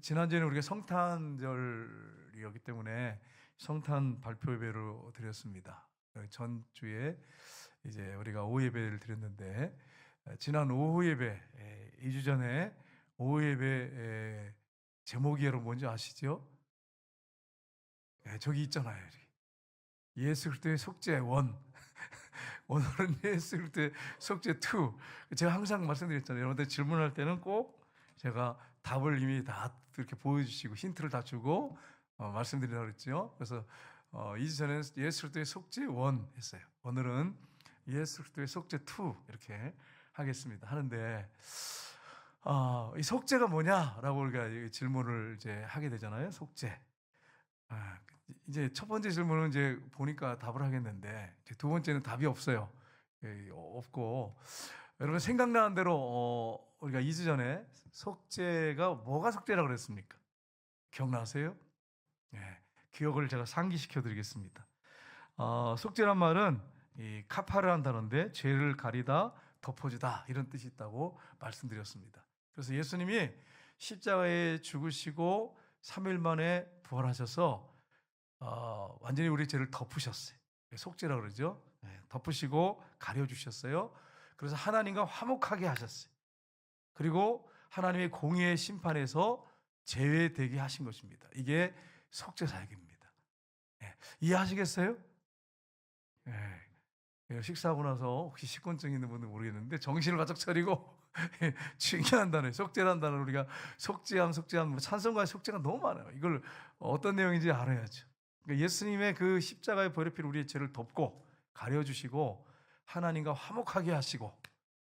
지난주에는 우리가 성탄절이었기 때문에 성탄 발표 예배로 드렸습니다. 전주에 이제 우리가 오후 예배를 드렸는데, 지난 오후 예배, 2주 전에 오후 예배 제목이 여러분 뭔지 아시죠? 저기 있잖아요. 예수 그리스도의 속죄 1. 오늘은 예수 그리스도의 속죄 2. 제가 항상 말씀드렸잖아요. 여러분들 질문할 때는 꼭 제가 답을 이미 다 이렇게 보여주시고 힌트를 다 주고 말씀드리라고 그랬죠. 그래서 2주 전에는 예수 그리스도의 속죄 1 했어요. 오늘은 예수 그리스도의 속죄 2 이렇게 하겠습니다. 하는데 이 속죄가 뭐냐라고 우리가 질문을 이제 하게 되잖아요. 속죄. 이제 첫 번째 질문은 이제 보니까 답을 하겠는데, 이제 두 번째는 답이 없어요. 없고, 여러분 생각나는 대로 우리가 2주 전에 속죄가 뭐가 속죄라고 그랬습니까? 기억나세요? 기억을 제가 상기시켜 드리겠습니다. 속죄란 말은 이 카파르한 단어인데 죄를 가리다, 덮어주다 이런 뜻이 있다고 말씀드렸습니다. 그래서 예수님이 십자가에 죽으시고 3일 만에 부활하셔서 완전히 우리 죄를 덮으셨어요. 속죄라고 그러죠. 덮으시고 가려주셨어요. 그래서 하나님과 화목하게 하셨어요. 그리고 하나님의 공의의 심판에서 제외되게 하신 것입니다. 이게 속죄 사역입니다. 이해하시겠어요? 식사하고 나서 혹시 식곤증 있는 분은 모르겠는데 정신을 바짝 차리고 중요한 단어예요. 속죄라는 단어를 우리가 속죄함, 찬송가의 속죄가 너무 많아요. 이걸 어떤 내용인지 알아야죠. 그러니까 예수님의 그 십자가의 보혈의 피로 우리의 죄를 덮고 가려주시고 하나님과 화목하게 하시고,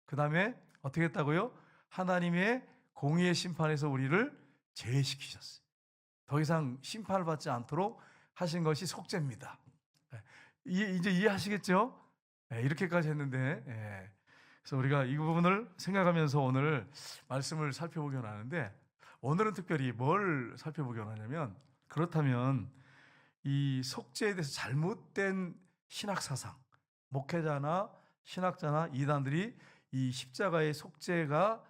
그 다음에 어떻게 했다고요? 하나님의 공의의 심판에서 우리를 제외시키셨어요. 더 이상 심판을 받지 않도록 하신 것이 속죄입니다. 이제 이해하시겠죠? 이렇게까지 했는데, 그래서 우리가 이 부분을 생각하면서 오늘 말씀을 살펴보기 원하는데, 오늘은 특별히 뭘 살펴보기 원하냐면, 그렇다면 이 속죄에 대해서 잘못된 신학사상, 목회자나 신학자나 이단들이 이 십자가의 속죄가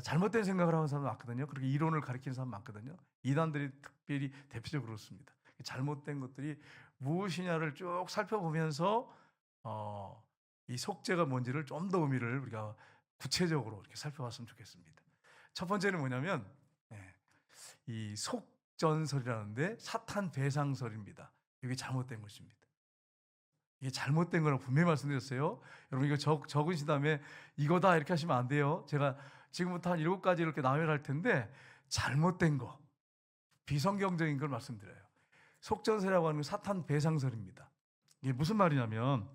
잘못된 생각을 하는 사람 많거든요. 그렇게 이론을 가리키는 사람 많거든요. 이단들이 특별히 대표적으로 그렇습니다. 잘못된 것들이 무엇이냐를 쭉 살펴보면서 이 속죄가 뭔지를 좀 더 의미를 우리가 구체적으로 이렇게 살펴봤으면 좋겠습니다. 첫 번째는 뭐냐면 이 속전설이라는데 사탄 배상설입니다. 이게 잘못된 것입니다. 이게 잘못된 거라고 분명히 말씀드렸어요. 여러분 이거 적으신 다음에 이거다 이렇게 하시면 안 돼요. 제가 지금부터 한 7가지 이렇게 나열할 텐데, 잘못된 거, 비성경적인 걸 말씀드려요. 속전설이라고 하는 건 사탄 배상설입니다. 이게 무슨 말이냐면,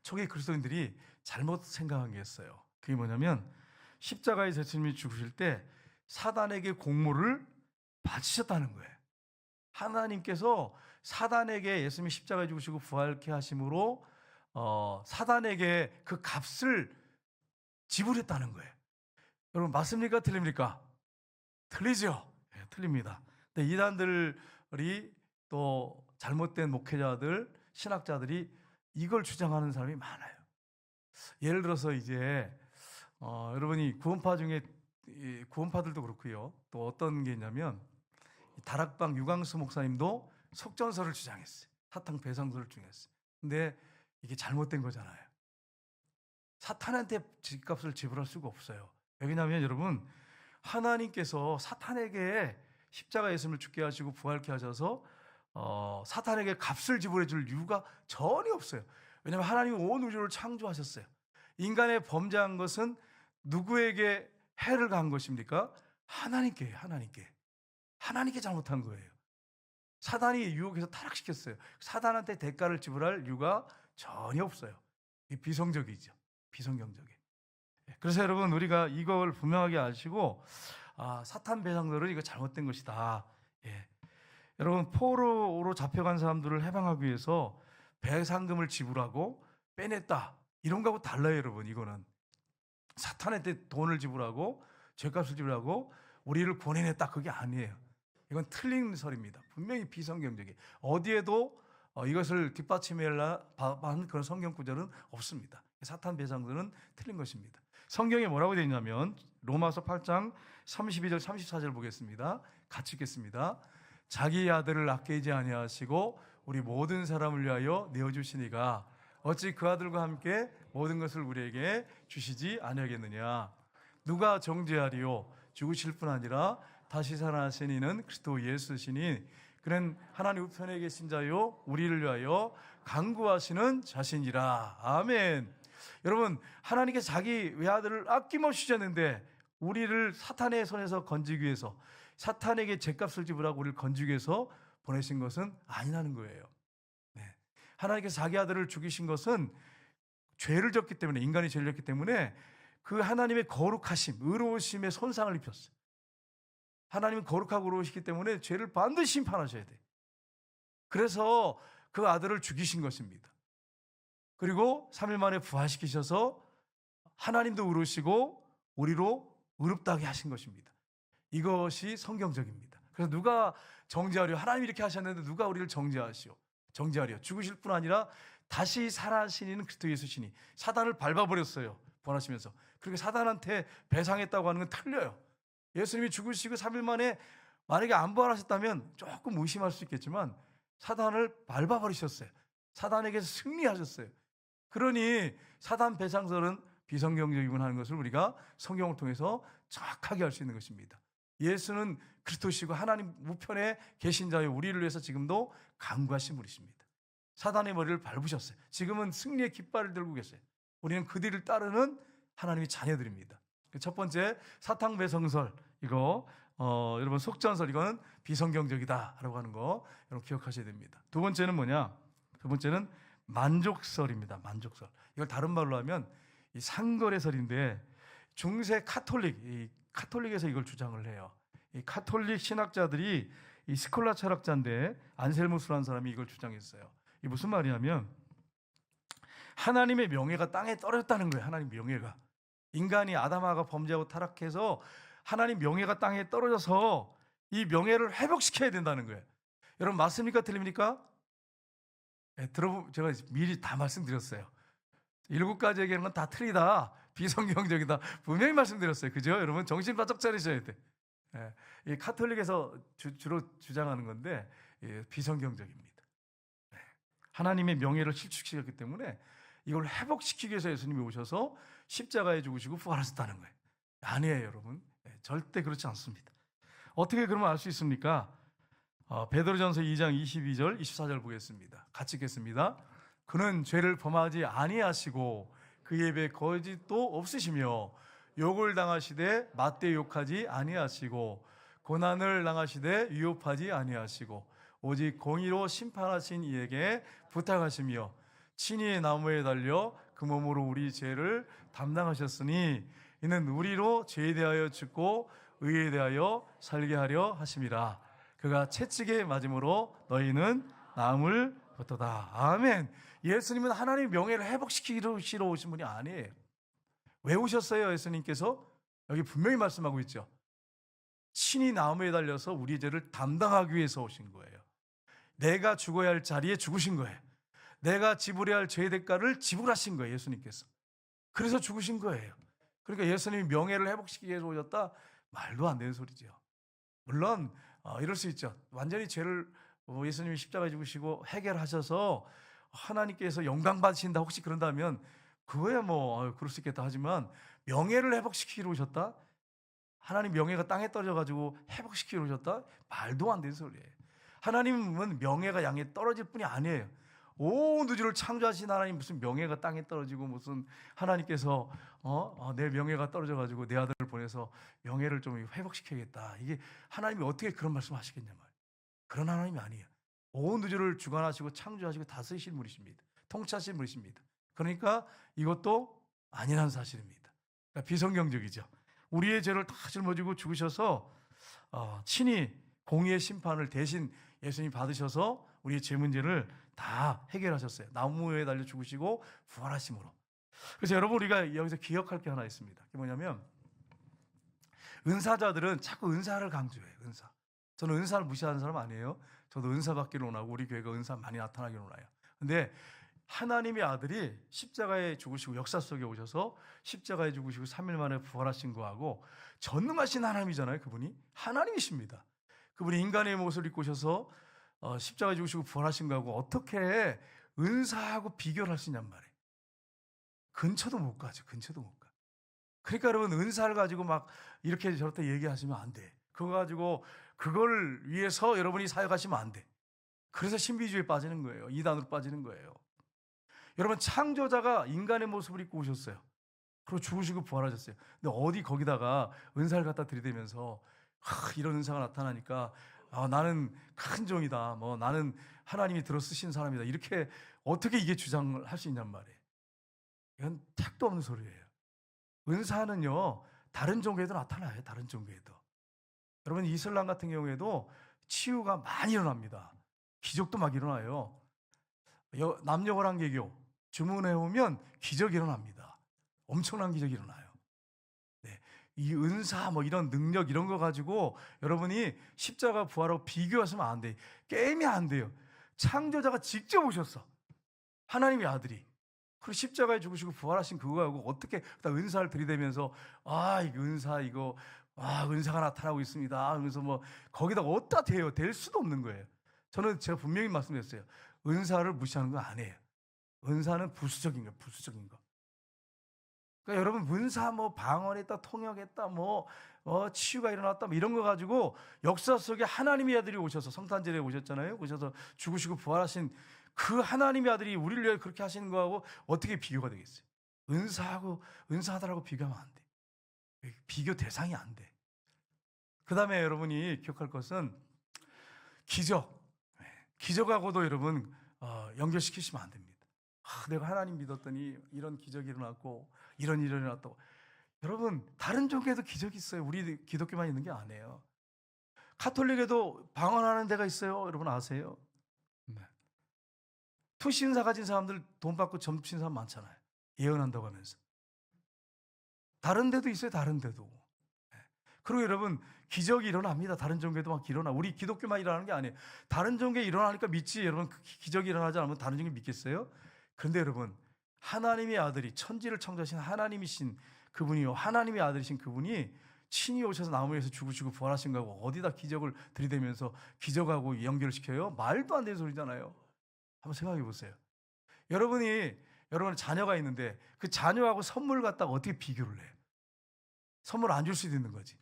초기 그리스도인들이 잘못 생각한 게 있어요. 그게 뭐냐면, 십자가에서 예수님이 죽으실 때 사단에게 공모를 바치셨다는 거예요. 하나님께서 사단에게 예수님이 십자가에 죽으시고 부활케 하심으로 사단에게 그 값을 지불했다는 거예요. 여러분 맞습니까? 틀립니까? 틀리죠. 틀립니다. 근데 이단들이 또 잘못된 목회자들, 신학자들이 이걸 주장하는 사람이 많아요. 예를 들어서 이제 여러분이 구원파 중에 구원파들도 그렇고요. 또 어떤 게 있냐면 다락방 유광수 목사님도 속전설을 주장했어요. 사탄 배상설을 주장했어요. 근데 이게 잘못된 거잖아요. 사탄한테 집값을 지불할 수가 없어요. 왜냐하면 여러분, 하나님께서 사탄에게 십자가 예수님을 죽게 하시고 부활케 하셔서 사탄에게 값을 지불해 줄 이유가 전혀 없어요. 왜냐하면 하나님이 온 우주를 창조하셨어요. 인간의 범죄한 것은 누구에게 해를 가한 것입니까? 하나님께 잘못한 거예요. 사단이 유혹해서 타락시켰어요. 사단한테 대가를 지불할 이유가 전혀 없어요. 비성적이죠. 비성경적이에요. 그래서 여러분 우리가 이걸 분명하게 아시고 사탄 배상설은 이거 잘못된 것이다. 여러분 포로로 잡혀간 사람들을 해방하기 위해서 배상금을 지불하고 빼냈다. 이런 거하고 달라요, 여러분. 이거는 사탄한테 돈을 지불하고 죄값을 지불하고 우리를 보내냈다. 그게 아니에요. 이건 틀린 설입니다. 분명히 비성경적이에요. 어디에도 이것을 뒷받침하는 그런 성경 구절은 없습니다. 사탄 배상설은 틀린 것입니다. 성경에 뭐라고 되어 있냐면 로마서 8장 32절 34절 보겠습니다. 같이 읽겠습니다. 자기 아들을 아끼지 아니하시고 우리 모든 사람을 위하여 내어주시니가 어찌 그 아들과 함께 모든 것을 우리에게 주시지 아니하겠느냐. 누가 정죄하리요? 죽으실 뿐 아니라 다시 살아나신 이는 그리스도 예수시니 그는 하나님 우편에 계신 자요 우리를 위하여 간구하시는 자신이라. 아멘. 여러분, 하나님께서 자기 외아들을 아낌없이 주셨는데 우리를 사탄의 손에서 건지기 위해서, 사탄에게 죗값을 지불하고 우리를 건지기 위해서 보내신 것은 아니라는 거예요. 네. 하나님께서 자기 아들을 죽이신 것은 죄를 졌기 때문에, 인간이 죄를 졌기 때문에 그 하나님의 거룩하심, 의로우심에 손상을 입혔어요. 하나님은 거룩하고 의로우시기 때문에 죄를 반드시 심판하셔야 돼요. 그래서 그 아들을 죽이신 것입니다. 그리고 3일 만에 부활시키셔서 하나님도 의로우시고 우리로 의롭다게 하신 것입니다. 이것이 성경적입니다. 그래서 누가 정죄하려, 하나님이 이렇게 하셨는데 누가 우리를 정죄하려? 죽으실 뿐 아니라 다시 살아나신 이는 그리스도 예수시니. 사단을 밟아버렸어요, 부활하시면서. 그리고 사단한테 배상했다고 하는 건 틀려요. 예수님이 죽으시고 3일 만에 만약에 안 부활하셨다면 조금 의심할 수 있겠지만 사단을 밟아버리셨어요. 사단에게서 승리하셨어요. 그러니 사단 배상설은 비성경적이군 하는 것을 우리가 성경을 통해서 정확하게 알 수 있는 것입니다. 예수는 그리스도시고 하나님 우편에 계신 자여 우리를 위해서 지금도 간구하신 분이십니다. 사단의 머리를 밟으셨어요. 지금은 승리의 깃발을 들고 계세요. 우리는 그들을 따르는 하나님의 자녀들입니다. 첫 번째, 사탕 배성설, 이거 여러분 속전설, 이거는 비성경적이다라고 하는 거 여러분 기억하셔야 됩니다. 두 번째는 뭐냐? 두 번째는 만족설입니다. 만족설. 이걸 다른 말로 하면 이 상거래설인데, 중세 카톨릭에서 이걸 주장을 해요. 이 카톨릭 신학자들이, 이 스콜라 철학자인데 안셀무스라는 사람이 이걸 주장했어요. 이게 무슨 말이냐면 하나님의 명예가 땅에 떨어졌다는 거예요. 하나님 명예가, 인간이 아담하가 범죄하고 타락해서 하나님 명예가 땅에 떨어져서 이 명예를 회복시켜야 된다는 거예요. 여러분 맞습니까? 틀립니까? 네, 제가 미리 다 말씀드렸어요. 7가지 얘기하는 건 다 틀리다, 비성경적이다, 분명히 말씀드렸어요. 그죠? 여러분 정신 바짝 차리셔야 돼. 네, 이 카톨릭에서 주로 주장하는 건데 비성경적입니다. 네, 하나님의 명예를 실축시켰기 때문에 이걸 회복시키기 위해서 예수님이 오셔서 십자가에 죽으시고 부활하셨다는 거예요. 아니에요, 여러분. 네, 절대 그렇지 않습니다. 어떻게 그러면 알 수 있습니까? 베드로전서 2장 22절 24절 보겠습니다. 같이 읽겠습니다. 그는 죄를 범하지 아니하시고 그의 입에 거짓도 없으시며 욕을 당하시되 맞대 욕하지 아니하시고 고난을 당하시되 위협하지 아니하시고 오직 공의로 심판하신 이에게 부탁하시며 친히 나무에 달려 그 몸으로 우리 죄를 담당하셨으니 이는 우리로 죄에 대하여 죽고 의에 대하여 살게 하려 하심이라. 그가 채찍에 맞음으로 너희는 나음을 얻도다. 아멘. 예수님은 하나님의 명예를 회복시키러 오신 분이 아니에요. 왜 오셨어요? 예수님께서 여기 분명히 말씀하고 있죠. 친히 나무에 달려서 우리 죄를 담당하기 위해서 오신 거예요. 내가 죽어야 할 자리에 죽으신 거예요. 내가 지불해야 할 죄의 대가를 지불하신 거예요, 예수님께서. 그래서 죽으신 거예요. 그러니까 예수님이 명예를 회복시키기 위해서 오셨다? 말도 안 되는 소리죠. 물론 이럴 수 있죠. 완전히 죄를 예수님이 십자가에 죽으시고 해결하셔서 하나님께서 영광 받으신다, 혹시 그런다면 그거야 뭐 그럴 수 있겠다. 하지만 명예를 회복시키러 오셨다? 하나님 명예가 땅에 떨어져가지고 회복시키러 오셨다? 말도 안 되는 소리예요. 하나님은 명예가 양에 떨어질 뿐이 아니에요. 온 우주를 창조하신 하나님, 무슨 명예가 땅에 떨어지고 무슨 하나님께서 내 명예가 떨어져가지고 내 아들을 보내서 명예를 좀 회복시켜야겠다, 이게 하나님이 어떻게 그런 말씀 하시겠냐 말이에요. 그런 하나님이 아니에요. 온 우주를 주관하시고 창조하시고 다스리신 분이십니다. 통치하신 분이십니다. 그러니까 이것도 아니라는 사실입니다. 그러니까 비성경적이죠. 우리의 죄를 다 짊어지고 죽으셔서 친히 공의의 심판을 대신 예수님이 받으셔서 우리의 죄 문제를 다 해결하셨어요. 나무에 달려 죽으시고 부활하심으로. 그래서 여러분, 우리가 여기서 기억할 게 하나 있습니다. 그게 뭐냐면 은사자들은 자꾸 은사를 강조해요. 은사. 저는 은사를 무시하는 사람 아니에요. 저도 은사 받기를 원하고 우리 교회가 은사 많이 나타나기를 원해요. 근데 하나님의 아들이 십자가에 죽으시고 역사 속에 오셔서 십자가에 죽으시고 3일 만에 부활하신 거하고 전능하신 하나님이잖아요. 그분이 하나님이십니다. 그분이 인간의 모습을 입고 오셔서 십자가에 죽으시고 부활하신 거하고 어떻게 은사하고 비교를 할 수 있냔 말이에요. 근처도 못 가죠. 근처도 못 가. 그러니까 여러분 은사를 가지고 막 이렇게 저렇게 얘기하시면 안 돼. 그거 가지고 그걸 위해서 여러분이 사역하시면 안 돼. 그래서 신비주의에 빠지는 거예요. 이단으로 빠지는 거예요. 여러분 창조자가 인간의 모습을 입고 오셨어요. 그리고 죽으시고 부활하셨어요. 근데 어디 거기다가 은사를 갖다 들이대면서 이런 은사가 나타나니까 나는 큰 종이다. 뭐 나는 하나님이 들어 쓰신 사람이다. 이렇게 어떻게 이게 주장을 할 수 있냔 말이에요. 이건 택도 없는 소리예요. 은사는요 다른 종교에도 나타나요. 다른 종교에도. 여러분 이슬람 같은 경우에도 치유가 많이 일어납니다. 기적도 막 일어나요. 남녀호랑개교 주문해 오면 기적이 일어납니다. 엄청난 기적이 일어나요. 네, 이 은사 뭐 이런 능력 이런 거 가지고 여러분이 십자가 부활하고 비교하시면 안 돼요. 게임이 안 돼요. 창조자가 직접 오셨어. 하나님의 아들이. 그리고 십자가에 죽으시고 부활하신 그거하고 어떻게 은사를 들이대면서 이거 은사 이거 은사가 나타나고 있습니다. 그래서 뭐 거기다가 어디다 대요? 될 수도 없는 거예요. 제가 분명히 말씀드렸어요. 은사를 무시하는 건 아니에요. 은사는 부수적인 거예요. 부수적인 거. 그러니까 여러분 은사 뭐 방언했다 통역했다 뭐 치유가 일어났다 뭐 이런 거 가지고 역사 속에 하나님의 아들이 오셔서 성탄절에 오셨잖아요. 오셔서 죽으시고 부활하신 그 하나님의 아들이 우리를 위해 그렇게 하시는 거하고 어떻게 비교가 되겠어요? 은사하다라고 비교하면 안 돼. 비교 대상이 안 돼. 그 다음에 여러분이 기억할 것은 기적. 기적하고도 여러분 연결시키시면 안 됩니다. 내가 하나님 믿었더니 이런 기적이 일어났고 이런 일이 일어났다고. 여러분 다른 종교에도 기적이 있어요. 우리 기독교만 있는 게 아니에요. 카톨릭에도 방언하는 데가 있어요. 여러분 아세요? 네. 투신사 가진 사람들 돈 받고 점신 사람 많잖아요. 예언한다고 하면서. 다른 데도 있어요. 다른 데도. 그리고 여러분 기적이 일어납니다. 다른 종교에도 막 일어나. 우리 기독교만 일어나는 게 아니에요. 다른 종교에 일어나니까 믿지. 여러분 기적이 일어나지 않으면 다른 종교 믿겠어요? 그런데 여러분 하나님의 아들이 천지를 창조하신 하나님이신 그분이요. 하나님의 아들이신 그분이 친히 오셔서 나무 위에서 죽으시고 부활하신 거하고 어디다 기적을 들이대면서 기적하고 연결시켜요? 말도 안 되는 소리잖아요. 한번 생각해 보세요. 여러분 자녀가 있는데 그 자녀하고 선물 갖다가 어떻게 비교를 해요? 선물 안 줄 수도 있는 거지.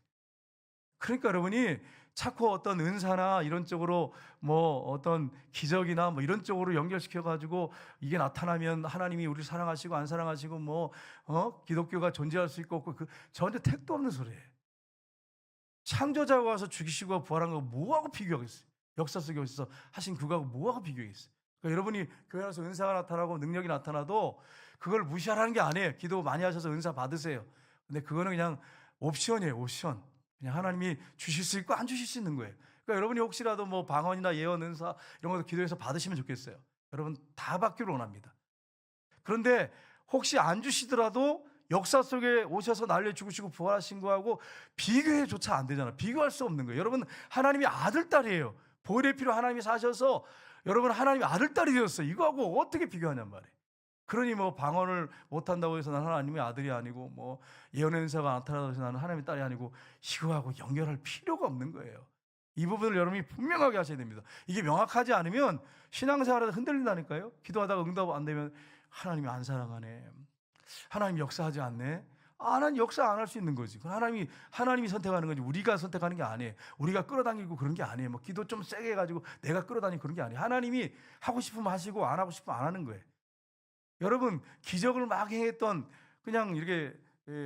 그러니까 여러분이 자꾸 어떤 은사나 이런 쪽으로 뭐 어떤 기적이나 뭐 이런 쪽으로 연결시켜 가지고 이게 나타나면 하나님이 우리를 사랑하시고 안 사랑하시고 뭐 기독교가 존재할 수 있고 없고 그 전혀 택도 없는 소리예요. 창조자가 와서 죽이시고 부활한 거 뭐하고 비교하겠어요? 역사 속에 오셔서 하신 그거하고 뭐하고 비교하겠어요? 그러니까 여러분이 교회 안에서 은사가 나타나고 능력이 나타나도 그걸 무시하라는 게 아니에요. 기도 많이 하셔서 은사 받으세요. 근데 그거는 그냥 옵션이에요. 옵션. 그냥 하나님이 주실 수 있고 안 주실 수 있는 거예요. 그러니까 여러분이 혹시라도 뭐 방언이나 예언, 은사 이런 것도 기도해서 받으시면 좋겠어요. 여러분 다 받기를 원합니다. 그런데 혹시 안 주시더라도 역사 속에 오셔서 날려 죽으시고 부활하신 거하고 비교해조차 안 되잖아요. 비교할 수 없는 거예요. 여러분 하나님이 아들, 딸이에요. 보혈의 피로 하나님이 사셔서 여러분 하나님이 아들, 딸이 되었어요. 이거하고 어떻게 비교하냔 말이에요. 그러니 뭐 방언을 못한다고 해서 나는 하나님의 아들이 아니고 뭐 예언의 은사가 나타나서 나는 하나님의 딸이 아니고 이거하고 연결할 필요가 없는 거예요. 이 부분을 여러분이 분명하게 하셔야 됩니다. 이게 명확하지 않으면 신앙생활에서 흔들린다니까요. 기도하다가 응답 안 되면 하나님이 안 사랑하네. 하나님이 역사하지 않네. 하나님 역사 안 할 수 있는 거지. 하나님이 선택하는 거지. 우리가 선택하는 게 아니에요. 우리가 끌어당기고 그런 게 아니에요. 뭐 기도 좀 세게 해가지고 내가 끌어다니고 그런 게 아니에요. 하나님이 하고 싶으면 하시고 안 하고 싶으면 안 하는 거예요. 여러분 기적을 막 행했던 그냥 이렇게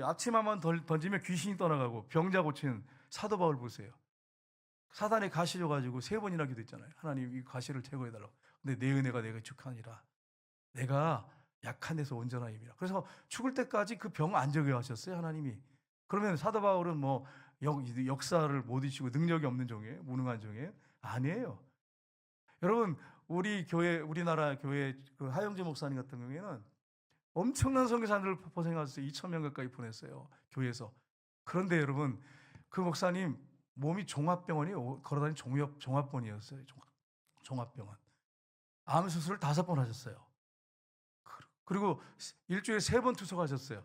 앞치마만 던지면 귀신이 떠나가고 병자 고치는 사도 바울 보세요. 사단에 가시 줘가지고 3번이나 기도했잖아요. 하나님 이 가시를 제거해달라고. 근데 내 은혜가 내가 축하니라. 내가 약한 데서 온전하임이라. 그래서 죽을 때까지 그 병 안 적게 하셨어요. 하나님이. 그러면 사도 바울은 뭐 역사를 못 이치고 능력이 없는 종이에요? 무능한 종이에요? 아니에요. 여러분 우리나라 교회 그 하영재 목사님 같은 경우에는 엄청난 선교사들을 포생하셨어요. 2,000명 가까이 보냈어요. 교회에서. 그런데 여러분 그 목사님 몸이 종합병원이에요. 걸어다니는 종합병원이었어요. 종합병원. 암 수술을 5번 하셨어요. 그리고 일주일에 3번 투석하셨어요.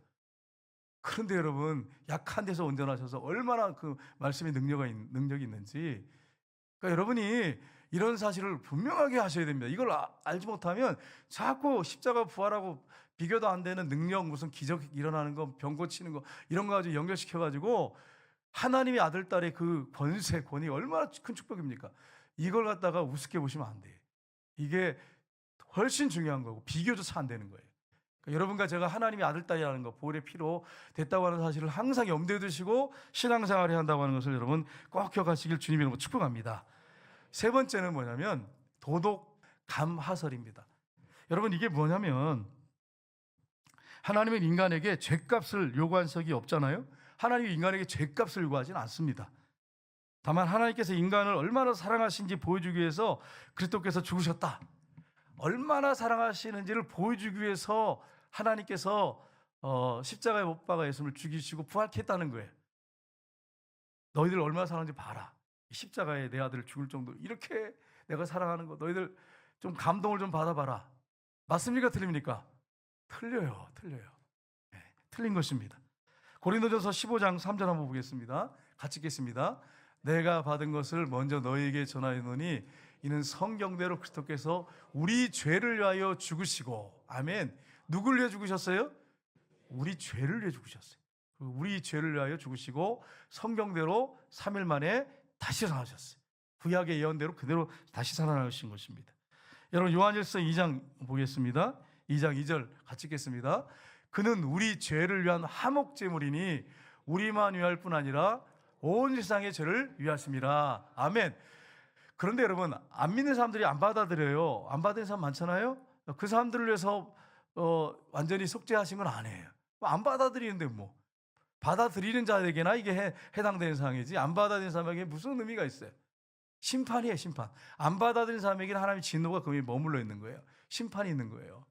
그런데 여러분, 약한 데서 온전하셔서 얼마나 그 말씀의 능력이 있는지. 그러니까 여러분이 이런 사실을 분명하게 하셔야 됩니다. 이걸 알지 못하면 자꾸 십자가 부활하고 비교도 안 되는 능력, 무슨 기적 일어나는 거, 병 고치는 거 이런 거 가지고 연결시켜가지고 하나님의 아들, 딸의 그 권세, 권위 얼마나 큰 축복입니까? 이걸 갖다가 우습게 보시면 안 돼요. 이게 훨씬 중요한 거고 비교조차 안 되는 거예요. 그러니까 여러분과 제가 하나님의 아들, 딸이라는 거, 보혈의 피로 됐다고 하는 사실을 항상 염두에 두시고 신앙생활을 해야 한다고 하는 것을 여러분 꼭 기억하시길 주님의 이름으로 축복합니다. 3번째는 뭐냐면 도덕 감하설입니다. 여러분, 이게 뭐냐면 하나님은 인간에게 죗값을 요구한 적이 없잖아요. 하나님이 인간에게 죗값을 요구하지는 않습니다. 다만 하나님께서 인간을 얼마나 사랑하신지 보여주기 위해서 그리스도께서 죽으셨다, 얼마나 사랑하시는지를 보여주기 위해서 하나님께서 십자가에 못 박아 예수님을 죽이시고 부활했다는 거예요. 너희들 얼마나 사랑하는지 봐라. 십자가에 내 아들을 죽을 정도로 이렇게 내가 사랑하는 거, 너희들 좀 감동을 좀 받아봐라. 맞습니까? 틀립니까? 틀려요. 네, 틀린 것입니다. 고린도전서 15장 3절 한번 보겠습니다. 같이 읽겠습니다. 내가 받은 것을 먼저 너희에게 전하노니 이는 성경대로 그리스도께서 우리 죄를 위하여 죽으시고, 아멘. 누굴 위해 죽으셨어요? 우리 죄를 위해 죽으셨어요. 우리 죄를 위하여 죽으시고 성경대로 3일 만에 다시 살아나셨어요. 구약의 예언대로 그대로 다시 살아나신 것입니다. 여러분, 요한일서 2장 보겠습니다. 2장 2절 같이 읽겠습니다. 그는 우리 죄를 위한 화목제물이니 우리만 위할 뿐 아니라 온 세상의 죄를 위하심이라. 아멘. 그런데 여러분, 안 믿는 사람들이 안 받아들여요. 안 받는 사람 많잖아요. 그 사람들을 위해서 완전히 속죄하신 건 아니에요. 안 받아들이는데 뭐 받아들이는 자에게나 이게 해당되는 사항이지, 안 받아들이는 사람에게 무슨 의미가 있어요? 심판이에요, 심판. 안 받아들이는 사람에게는 하나님의 진노가 거기에 머물러 있는 거예요. 심판이 있는 거예요.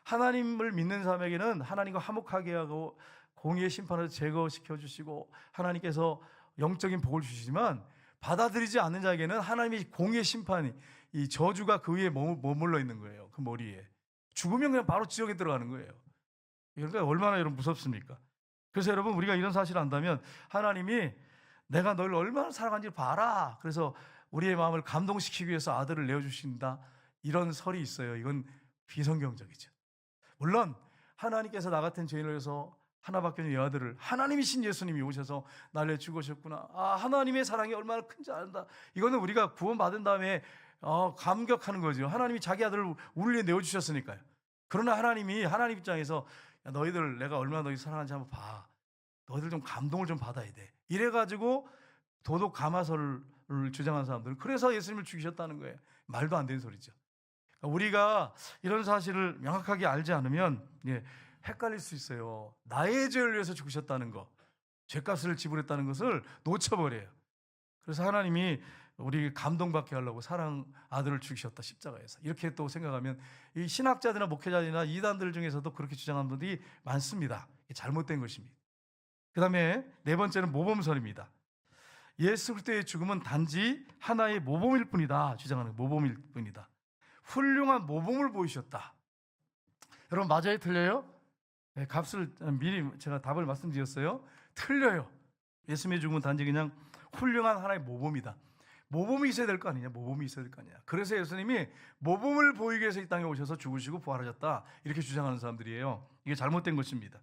하나님을 믿는 사람에게는 하나님과 화목하게 하고 공의의 심판을 제거시켜 주시고 하나님께서 영적인 복을 주시지만, 받아들이지 않는 자에게는 하나님의 공의의 심판이, 이 저주가 그 위에 머물러 있는 거예요. 그 머리에. 죽으면 그냥 바로 지옥에 들어가는 거예요. 그러니까 얼마나 여러분 무섭습니까? 그래서 여러분, 우리가 이런 사실을 안다면 하나님이 내가 너를 얼마나 사랑하는지 봐라, 그래서 우리의 마음을 감동시키기 위해서 아들을 내어주신다, 이런 설이 있어요. 이건 비성경적이죠. 물론 하나님께서 나 같은 죄인을 위해서 하나밖에 없는 아들을, 하나님이신 예수님이 오셔서 나를 죽으셨구나, 하나님의 사랑이 얼마나 큰지 안다, 이거는 우리가 구원받은 다음에 감격하는 거죠. 하나님이 자기 아들을 우리를 위해 내어주셨으니까요. 그러나 하나님이, 하나님 입장에서 야, 너희들 내가 얼마나 너희 사랑하는지 한번 봐, 너희들 좀 감동을 좀 받아야 돼, 이래가지고 도덕 감화설을 주장하는 사람들은 그래서 예수님을 죽이셨다는 거예요. 말도 안 되는 소리죠. 우리가 이런 사실을 명확하게 알지 않으면 헷갈릴 수 있어요. 나의 죄를 위해서 죽으셨다는 거, 죄값을 지불했다는 것을 놓쳐버려요. 그래서 하나님이 우리 감동받게 하려고 사랑 아들을 죽이셨다, 십자가에서, 이렇게 또 생각하면 이 신학자들이나 목회자들이나 이단들 중에서도 그렇게 주장하는 분들이 많습니다. 잘못된 것입니다. 그 다음에 4번째는 모범설입니다. 예수 그리스도의 죽음은 단지 하나의 모범일 뿐이다 주장하는, 모범일 뿐이다. 훌륭한 모범을 보이셨다. 여러분, 맞아요, 틀려요? 네, 값을 미리 제가 답을 말씀드렸어요. 틀려요. 예수님의 죽음은 단지 그냥 훌륭한 하나의 모범이다. 모범이 있어야 될 거 아니냐? 모범이 있어야 될 거 아니냐? 그래서 예수님이 모범을 보이기 위해서 이 땅에 오셔서 죽으시고 부활하셨다, 이렇게 주장하는 사람들이에요. 이게 잘못된 것입니다.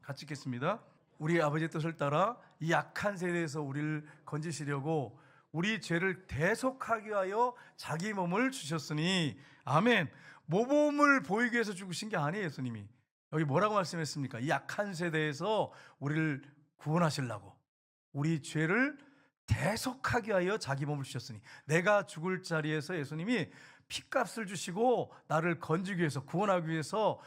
같이 읽겠습니다. 우리 아버지의 뜻을 따라 이 약한 세대에서 우리를 건지시려고 우리 죄를 대속하기 위하여 자기 몸을 주셨으니. 아멘. 모범을 보이기 위해서 죽으신 게 아니에요. 예수님이 여기 뭐라고 말씀했습니까? 이 약한 세대에서 우리를 구원하시려고 우리 죄를 대속하기 위하여 자기 몸을 주셨으니. 내가 죽을 자리에서 예수님이 피값을 주시고 나를 건지기 위해서, 구원하기 위해서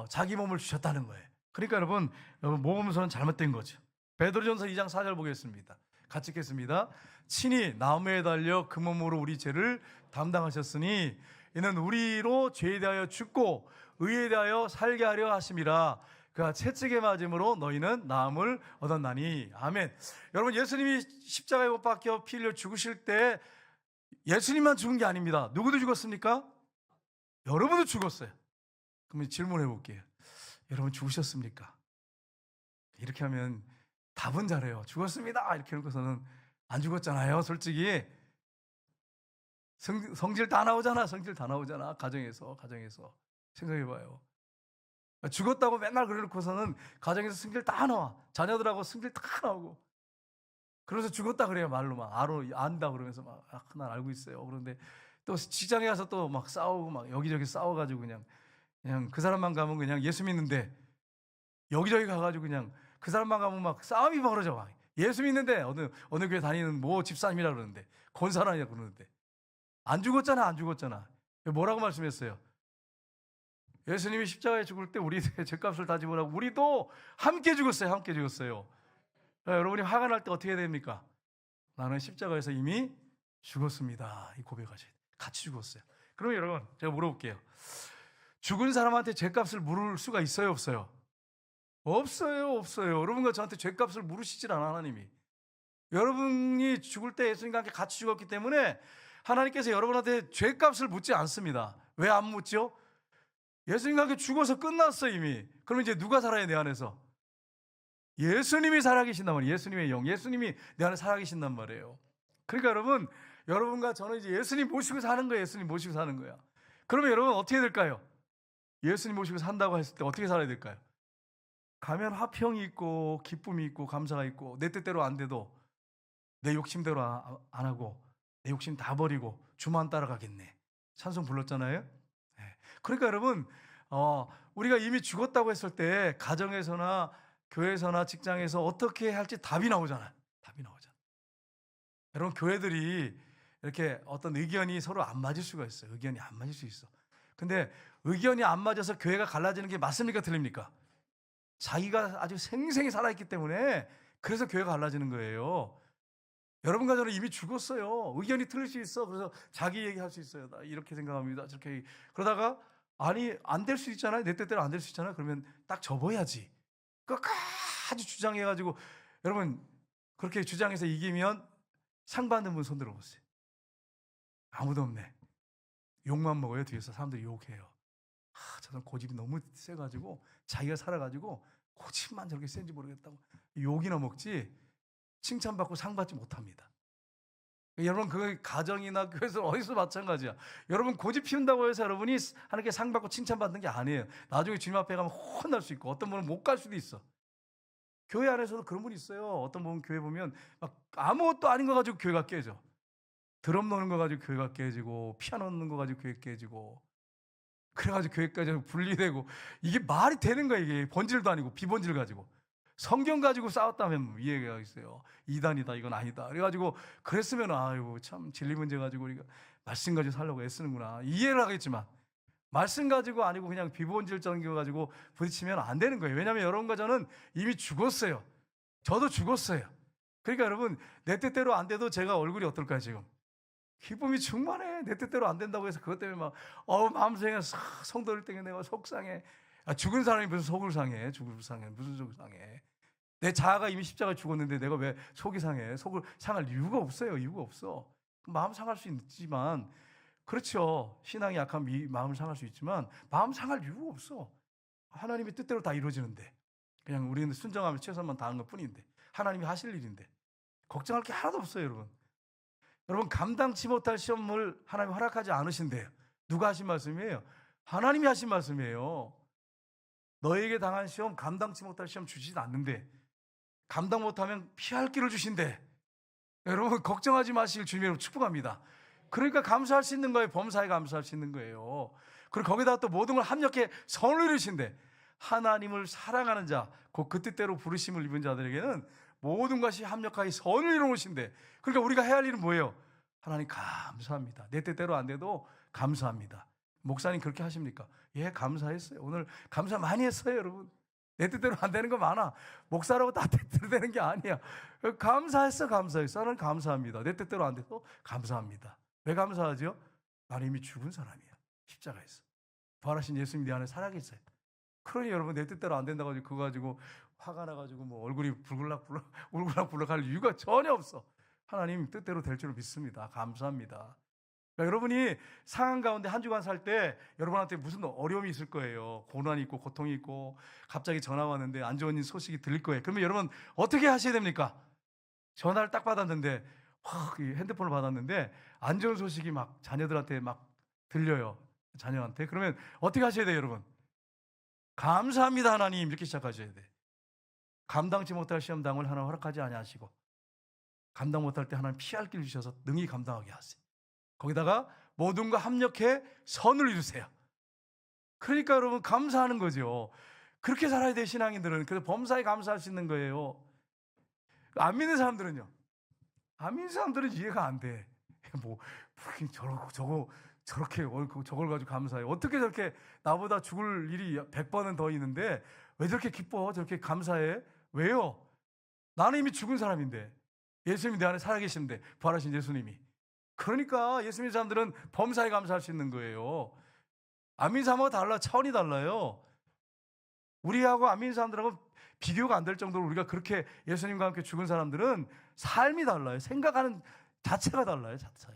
자기 몸을 주셨다는 거예요. 그러니까 여러분 모범설은 잘못된 거죠. 베드로전서 2장 4절 보겠습니다. 같이 읽겠습니다. 친히 나무에 달려 그 몸으로 우리 죄를 담당하셨으니 이는 우리로 죄에 대하여 죽고 의에 대하여 살게 하려 하심이라. 그가 채찍에 맞음으로 너희는 나음을 얻었나니. 아멘. 여러분, 예수님이 십자가에 못 박혀 피 흘려 죽으실 때 예수님만 죽은 게 아닙니다. 누구도 죽었습니까? 여러분도 죽었어요. 그러면 질문해 볼게요. 여러분 죽으셨습니까? 이렇게 하면 답은 잘해요. 죽었습니다. 이렇게 해놓고서는 안 죽었잖아요. 솔직히 성질 다 나오잖아. 성질 다 나오잖아. 가정에서 생각해봐요. 죽었다고 맨날 그래놓고서는 가정에서 성질 다 나와. 자녀들하고 성질 다 나오고. 그래서 죽었다 그래요. 말로 막 안다 그러면서 막 난 알고 있어요. 그런데 또 직장에 가서 또 막 싸우고 막 여기저기 싸워가지고 그냥 그 사람만 가면 그냥 예수 믿는데 여기저기 가가지고 그냥 그 사람만 가면 막 싸움이 벌어져. 막 예수 믿는데 어느 교회 다니는 뭐 집사님이라 그러는데 권사라냐 그러는데 안 죽었잖아. 안 죽었잖아. 뭐라고 말씀했어요? 예수님이 십자가에 죽을 때 우리 죄값을 다 지불하고 우리도 함께 죽었어요. 함께 죽었어요. 여러분이 화가 날 때 어떻게 해야 됩니까? 나는 십자가에서 이미 죽었습니다. 이 고백하셔야 돼요. 같이 죽었어요. 그럼 여러분 제가 물어볼게요. 죽은 사람한테 죄값을 물을 수가 있어요? 없어요? 없어요. 여러분과 저한테 죄값을 물으시질 않아 하나님이. 여러분이 죽을 때 예수님과 함께 같이 죽었기 때문에 하나님께서 여러분한테 죄값을 묻지 않습니다. 왜 안 묻죠? 예수님과 함께 죽어서 끝났어 이미. 그럼 이제 누가 살아야 내 안에서? 예수님이 살아계신단 말이에요. 예수님의 영, 예수님이 내 안에 살아계신단 말이에요. 그러니까 여러분, 여러분과 저는 이제 예수님 모시고 사는 거예요. 예수님 모시고 사는 거야. 그러면 여러분 어떻게 될까요? 예수님 모시고 산다고 했을 때 어떻게 살아야 될까요? 가면 화평이 있고 기쁨이 있고 감사가 있고 내 뜻대로 안 돼도 내 욕심대로 안 하고 내 욕심 다 버리고 주만 따라가겠네. 찬송 불렀잖아요. 네. 그러니까 여러분 우리가 이미 죽었다고 했을 때 가정에서나 교회에서나 직장에서 어떻게 할지 답이 나오잖아요. 답이 나오잖아요. 여러분 교회들이 이렇게 어떤 의견이 서로 안 맞을 수가 있어요. 의견이 안 맞을 수 있어. 근데 의견이 안 맞아서 교회가 갈라지는 게 맞습니까? 틀립니까? 자기가 아주 생생히 살아있기 때문에 그래서 교회가 갈라지는 거예요. 여러분과 저는 이미 죽었어요. 의견이 틀릴 수 있어. 그래서 자기 얘기할 수 있어요. 나 이렇게 생각합니다. 저렇게. 그러다가 아니 안 될 수 있잖아요. 내 뜻대로 안 될 수 있잖아요. 그러면 딱 접어야지. 끝까지 주장해가지고 여러분 그렇게 주장해서 이기면 상 받는 분 손 들어보세요. 아무도 없네. 욕만 먹어요. 뒤에서 사람들이 욕해요. 저 사람 고집이 너무 세가지고 자기가 살아가지고 고집만 저렇게 센지 모르겠다고 욕이나 먹지 칭찬받고 상 받지 못합니다. 여러분 그 가정이나 교회에서 어디서 마찬가지야. 여러분 고집 피운다고 해서 여러분이 하나님께 상 받고 칭찬받는 게 아니에요. 나중에 주님 앞에 가면 혼날 수 있고 어떤 분은 못 갈 수도 있어. 교회 안에서도 그런 분이 있어요. 어떤 분은 교회 보면 막 아무것도 아닌 거 가지고 교회가 깨져. 드럼 노는 거 가지고 교회가 깨지고 피아노 놓는 거 가지고 교회 깨지고 그래가지고 교회까지 분리되고 이게 말이 되는 거야. 이게 본질도 아니고 비본질 가지고 성경 가지고 싸웠다면 이해가 있어요. 이단이다 이건 아니다. 그래가지고 그랬으면 아유 참 진리 문제 가지고 우리가 말씀 가지고 살려고 애쓰는구나 이해를 하겠지만 말씀 가지고 아니고 그냥 비본질적인 거 가지고 부딪히면 안 되는 거예요. 왜냐하면 여러분과 저는 이미 죽었어요. 저도 죽었어요. 그러니까 여러분 내 뜻대로 안 돼도 제가 얼굴이 어떨까요 지금? 기쁨이 충만해. 내 뜻대로 안 된다고 해서 그것 때문에 막 마음속에 성도를 때문에 내가 속상해. 죽은 사람이 무슨 속을 상해. 죽을 상해. 무슨 속을 상해. 내 자아가 이미 십자가에 죽었는데 내가 왜 속이 상해. 속을 상할 이유가 없어요. 이유가 없어. 마음 상할 수 있지만 그렇죠. 신앙이 약한 마음을 상할 수 있지만 마음 상할 이유가 없어. 하나님의 뜻대로 다 이루어지는데 그냥 우리는 순종하면 최선만 다한 것뿐인데 하나님이 하실 일인데 걱정할 게 하나도 없어요. 여러분 감당치 못할 시험을 하나님이 허락하지 않으신대요. 누가 하신 말씀이에요? 하나님이 하신 말씀이에요. 너에게 당한 시험 감당치 못할 시험 주시지 않는데 감당 못하면 피할 길을 주신대. 여러분 걱정하지 마시길 주님으로 축복합니다. 그러니까 감사할 수 있는 거예요. 범사에 감사할 수 있는 거예요. 그리고 거기다가 또 모든 걸 합력해 선을 이루신대. 하나님을 사랑하는 자, 그 뜻대로 부르심을 입은 자들에게는 모든 것이 합력하여 선을 이루신대. 그러니까 우리가 해야 할 일은 뭐예요? 하나님 감사합니다. 내 뜻대로 안 돼도 감사합니다. 목사님 그렇게 하십니까? 예, 감사했어요. 오늘 감사 많이 했어요, 여러분. 내 뜻대로 안 되는 거 많아. 목사라고 다 뜻대로 되는 게 아니야. 감사했어. 나는 감사합니다. 내 뜻대로 안 돼도 감사합니다. 왜 감사하죠? 나는 이미 죽은 사람이야. 십자가에서. 부활하신 예수님 내 안에 살아계세요. 그러니 여러분 내 뜻대로 안 된다고 그거 가지고 화가 나가지고 뭐 얼굴이 울글락불락 할 이유가 전혀 없어. 하나님 뜻대로 될 줄 믿습니다. 감사합니다. 그러니까 여러분이 상한 가운데 한 주간 살 때 여러분한테 무슨 어려움이 있을 거예요. 고난이 있고 고통이 있고 갑자기 전화 왔는데 안 좋은 소식이 들릴 거예요. 그러면 여러분 어떻게 하셔야 됩니까? 전화를 딱 받았는데 핸드폰을 받았는데 안 좋은 소식이 막 자녀들한테 막 들려요. 자녀한테. 그러면 어떻게 하셔야 돼요, 여러분? 감사합니다, 하나님. 이렇게 시작하셔야 돼. 감당치 못할 시험당을 하나 허락하지 아니하시고 감당 못할 때 하나님 피할 길 주셔서 능히 감당하게 하세요. 거기다가 모든과 합력해 선을 이루세요. 그러니까 여러분 감사하는 거죠. 그렇게 살아야 돼, 신앙인들은. 그래서 범사에 감사할 수 있는 거예요. 안 믿는 사람들은요. 안 믿는 사람들은 이해가 안 돼. 뭐 저렇게 저걸 가지고 감사해. 어떻게 저렇게 나보다 죽을 일이 100번은 더 있는데 왜 저렇게 기뻐? 저렇게 감사해? 왜요? 나는 이미 죽은 사람인데 예수님이 내 안에 살아계시는데 부활하신 예수님이. 그러니까 예수 믿는 사람들은 범사에 감사할 수 있는 거예요. 안 믿는 사람하고 달라. 차원이 달라요. 우리하고 안 믿는 사람들하고 비교가 안 될 정도로 우리가 그렇게 예수님과 함께 죽은 사람들은 삶이 달라요. 생각하는 자체가 달라요. 자체.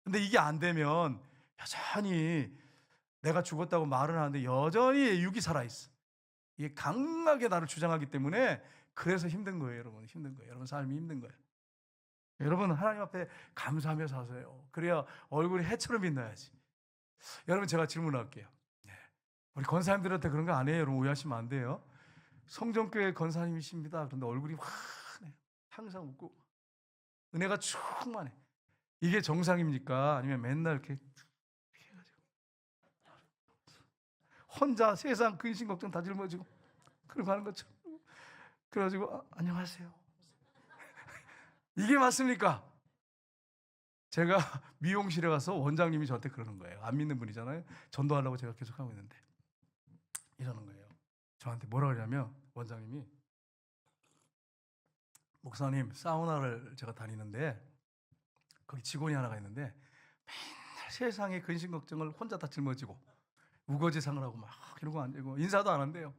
근데 이게 안 되면 여전히 내가 죽었다고 말은 하는데 여전히 육이 살아있어. 이게 강하게 나를 주장하기 때문에 그래서 힘든 거예요. 여러분 힘든 거예요. 여러분 삶이 힘든 거예요. 여러분 하나님 앞에 감사하며 사세요. 그래야 얼굴이 해처럼 빛나야지. 여러분 제가 질문할게요. 우리 권사님들한테 그런 거 아니에요. 여러분 오해하시면 안 돼요. 성전교회 권사님이십니다. 그런데 얼굴이 환해요. 항상 웃고 은혜가 충만해. 이게 정상입니까? 아니면 맨날 이렇게 해가지고 혼자 세상 근심 걱정 다 짊어지고 그러고 하는 것처럼 그래가지고 안녕하세요. 이게 맞습니까? 제가 미용실에 가서 원장님이 저한테 그러는 거예요. 안 믿는 분이잖아요. 전도하려고 제가 계속 하고 있는데 이러는 거예요. 저한테 뭐라 그러냐면 원장님이 목사님 사우나를 제가 다니는데 거기 직원이 하나가 있는데 맨날 세상의 근심 걱정을 혼자 다 짊어지고 우거지상을 하고 막 이러고 앉고 인사도 안 한대요.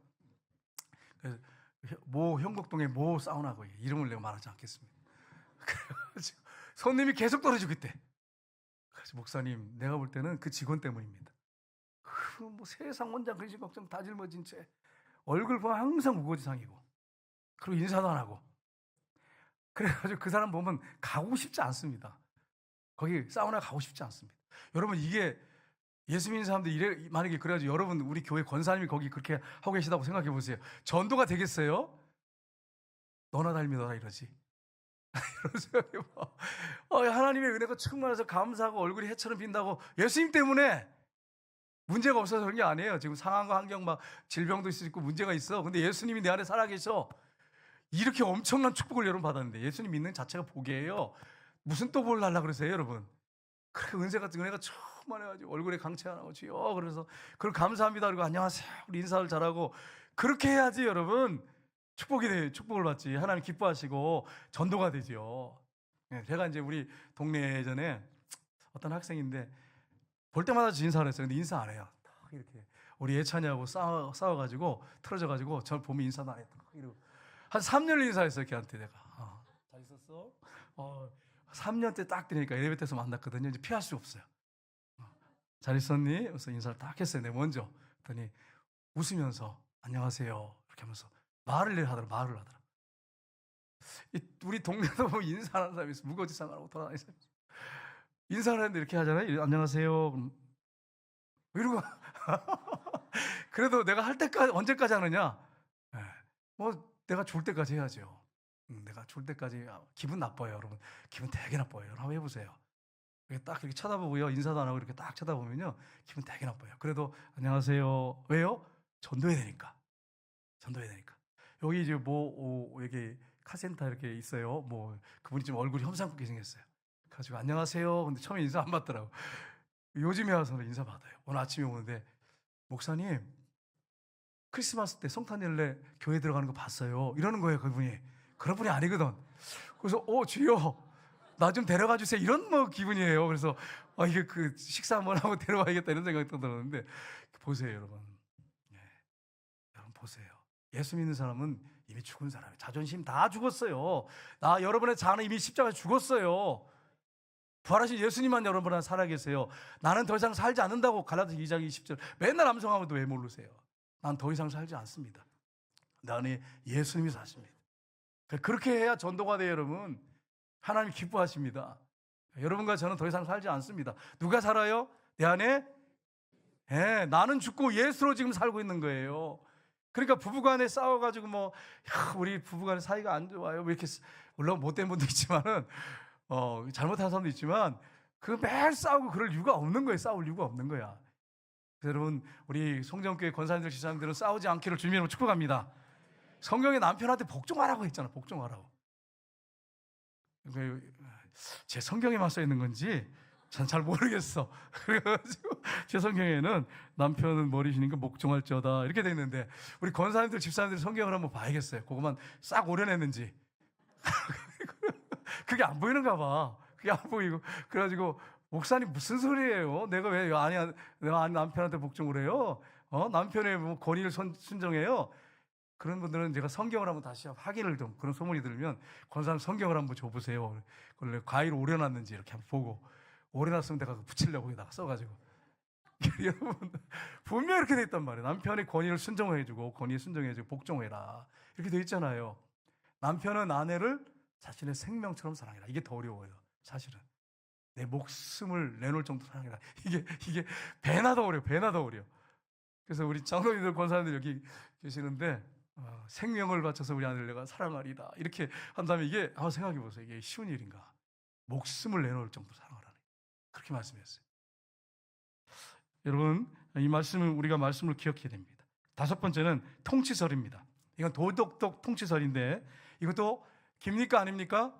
그래서 모 형곡동의 모 사우나고 이름을 내가 말하지 않겠습니다. 그래가지고 손님이 계속 떨어지고 있대. 그래서 목사님 내가 볼 때는 그 직원 때문입니다. 뭐 세상 혼자 근심 걱정 다 짊어진 채 얼굴 보면 항상 우거지상이고 그리고 인사도 안 하고 그래가지고 그 사람 보면 가고 싶지 않습니다. 거기 사우나 가고 싶지 않습니다. 여러분 이게 예수 믿는 사람들이 만약에 그래가지고 여러분 우리 교회 권사님이 거기 그렇게 하고 계시다고 생각해 보세요. 전도가 되겠어요? 너나 닮이더라 이러지. 이런 생각해봐. 하나님의 은혜가 충만해서 감사하고 얼굴이 해처럼 빈다고 예수님 때문에 문제가 없어서 그런 게 아니에요. 지금 상황과 환경 막 질병도 있을 수 있고 문제가 있어. 근데 예수님이 내 안에 살아계셔. 이렇게 엄청난 축복을 여러분 받았는데 예수님 믿는 자체가 복이에요. 무슨 또 뭘 달라 그러세요 여러분. 그렇게 은혜가 충만해가지고 얼굴에 강체 안 하고 주여 그래서 그걸 감사합니다 그리고 안녕하세요 우리 인사를 잘하고 그렇게 해야지 여러분 축복을 받지. 하나님 기뻐하시고 전도가 되죠. 제가 이제 우리 동네 예전에 어떤 학생인데 볼 때마다 인사를 했어요. 근데 인사 안 해요. 이렇게 우리 예찬이하고 싸워가지고 틀어져가지고 저 보면 인사도 안 해. 이러고 한 3년을 인사했어요. 걔한테 내가 잘 있었어? 3년 때 딱 되니까 엘리베이터에서 만났거든요. 이제 피할 수 없어요. 잘 있었니? 그래서 인사를 딱 했어요. 내가 먼저. 그랬더니 웃으면서 안녕하세요 이렇게 하면서 말을 하더라. 우리 동네도 뭐 인사하는 사람이 있어. 무거지상하고 돌아다니는 사람이 있어. 인사를 하는데 이렇게 하잖아요. 안녕하세요. 그럼 이러고 그래도 내가 할 때까지 언제까지 하느냐? 뭐 내가 죽을 때까지 해야죠. 내가 죽을 때까지 기분 나빠요, 여러분. 기분 되게 나빠요. 여러분 한번 해보세요. 딱 이렇게 쳐다보고요. 인사도 안 하고 이렇게 딱 쳐다보면요. 기분 되게 나빠요. 그래도 안녕하세요. 왜요? 전도해야 되니까. 여기 이제 여기 카센터 이렇게 있어요. 뭐 그분이 좀 얼굴이 험상궂게 생겼어요. 그래가지고 안녕하세요. 근데 처음에 인사 안 받더라고. 요즘에 와서는 인사 받아요. 오늘 아침에 오는데 목사님 크리스마스 때 성탄절에 교회 들어가는 거 봤어요. 이러는 거예요. 그분이. 그런 분이 아니거든. 그래서 주여 나 좀 데려가 주세요. 이런 뭐 기분이에요. 그래서 이게 그 식사 한번 하고 데려와야겠다 이런 생각이 들었는데 보세요, 여러분. 여러분 보세요. 예수 믿는 사람은 이미 죽은 사람이에요. 자존심 다 죽었어요. 여러분의 자는 이미 십자가에 죽었어요. 부활하신 예수님만 여러분은 살아계세요. 나는 더 이상 살지 않는다고 갈라디아 2장 20절 맨날 암송하면도 왜 모르세요? 난 더 이상 살지 않습니다. 내 안에 예수님이 사십니다. 그렇게 해야 전도가 돼요, 여러분. 하나님이 기뻐하십니다. 여러분과 저는 더 이상 살지 않습니다. 누가 살아요? 내 안에? 나는 죽고 예수로 지금 살고 있는 거예요. 그러니까 부부간에 싸워가지고 우리 부부간에 사이가 안 좋아요. 왜 이렇게, 물론 못된 분도 있지만은, 잘못한 사람도 있지만, 그 매일 싸우고 그럴 이유가 없는 거예요. 싸울 이유가 없는 거야. 여러분, 우리 송정교회 권사님들, 지사님들은 싸우지 않기를 주님으로 축복합니다. 성경에 남편한테 복종하라고 했잖아. 복종하라고. 제 성경에만 써 있는 건지 전 잘 모르겠어. 그래가지고 제 성경에는 남편은 머리 쉬니까 복종할지어다 이렇게 돼 있는데, 우리 권사님들, 집사님들 성경을 한번 봐야겠어요. 그것만 싹 오려냈는지. 그게 안 보이는가 봐. 그게 안 보이고. 그래가지고 목사님 무슨 소리예요? 내가 왜 내가 남편한테 복종을 해요? 남편의 권위를 순정해요? 그런 분들은 제가 성경을 한번 다시 확인을 좀, 그런 소문이 들면 권사님 성경을 한번 줘보세요. 원래 과일 오려놨는지 이렇게 한번 보고, 오려놨으면 내가 붙이려고 여기다가 써가지고. 여러분, 분명히 이렇게 돼 있단 말이에요. 남편의 권위를 순종해주고, 권위에 순종해주고 복종해라 이렇게 돼 있잖아요. 남편은 아내를 자신의 생명처럼 사랑해라. 이게 더 어려워요. 사실은 내 목숨을 내놓을 정도 사랑해라. 이게 배나 더 어려워. 배나 더 어려워. 그래서 우리 장로님들, 권사님들 여기 계시는데, 생명을 바쳐서 우리 아내를 내가 사랑하리라 이렇게 한다면, 이게 한번 생각해 보세요. 이게 쉬운 일인가? 목숨을 내놓을 정도 사랑하라니, 그렇게 말씀했어요. 여러분, 이 말씀은 우리가 말씀을 기억해야 됩니다. 다섯 번째는 통치설입니다. 이건 도덕적 통치설인데, 이것도 깁니까 아닙니까?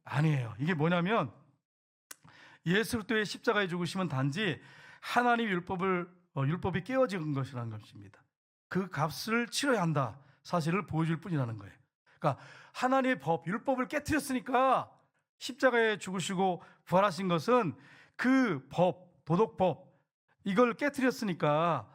아니에요. 이게 뭐냐면, 예수 그리스도의 십자가에 죽으심은 단지 하나님 율법이 깨어진 것이라는 것입니다. 그 값을 치러야 한다 사실을 보여줄 뿐이라는 거예요. 그러니까 하나님의 법, 율법을 깨트렸으니까 십자가에 죽으시고 부활하신 것은 그 법, 도덕법, 이걸 깨트렸으니까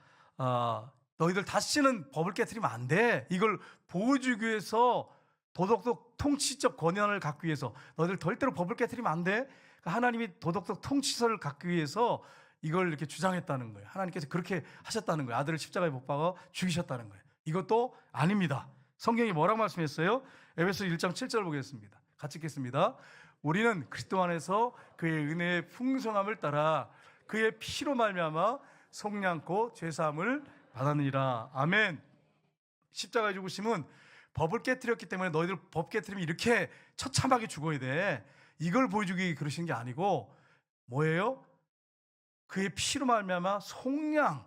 너희들 다시는 법을 깨트리면 안 돼. 이걸 보여주기 위해서, 도덕적 통치적 권한을 갖기 위해서 너희들 절대로 법을 깨트리면 안 돼. 그러니까 하나님이 도덕적 통치설을 갖기 위해서 이걸 이렇게 주장했다는 거예요. 하나님께서 그렇게 하셨다는 거예요. 아들을 십자가에 못 박아 죽이셨다는 거예요. 이것도 아닙니다. 성경이 뭐라고 말씀했어요? 에베소 1장 7절 보겠습니다. 같이 읽겠습니다. 우리는 그리스도 안에서 그의 은혜의 풍성함을 따라 그의 피로 말미암아 속량코 죄사함을 받았느니라. 아멘. 십자가에 죽으심은 법을 깨트렸기 때문에 너희들 법 깨트리면 이렇게 처참하게 죽어야 돼, 이걸 보여주기 그러신 게 아니고, 뭐예요? 그의 피로 말미암아 속량,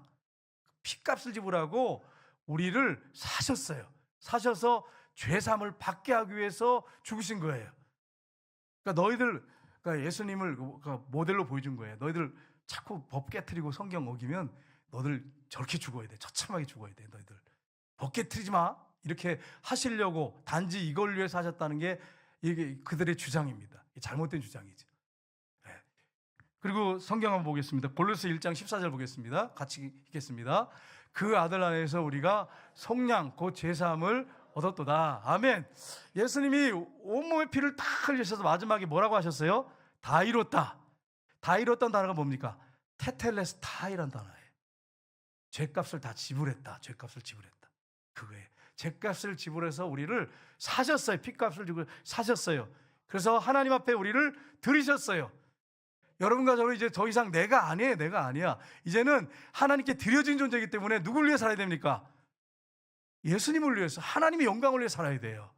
피값을 지불하고 우리를 사셨어요. 사셔서 죄사함을 받게 하기 위해서 죽으신 거예요. 그러니까 예수님을 모델로 보여준 거예요. 너희들 자꾸 법 깨트리고 성경 어기면 너희들 저렇게 죽어야 돼. 처참하게 죽어야 돼. 너희들 법 깨트리지 마. 이렇게 하시려고 단지 이걸 위해서 하셨다는 게 이게 그들의 주장입니다. 잘못된 주장이죠. 그리고 성경 한번 보겠습니다. 골로새 1장 14절 보겠습니다. 같이 읽겠습니다. 그 아들 안에서 우리가 속량 곧 제사함을 얻었도다. 아멘. 예수님이 온몸의 피를 다 흘리셔서 마지막에 뭐라고 하셨어요? 다 이뤘다. 다 이뤘다는 단어가 뭡니까? 테텔레스타이라는 단어예요. 죄값을 다 지불했다. 죄값을 지불했다. 그거예요. 죄값을 지불해서 우리를 사셨어요. 피값을 지불 사셨어요. 그래서 하나님 앞에 우리를 드리셨어요. 여러분과 저는 이제 더 이상 내가 아니에요. 내가 아니야. 이제는 하나님께 드려진 존재이기 때문에 누굴 위해 살아야 됩니까? 예수님을 위해서, 하나님의 영광을 위해 살아야 돼요.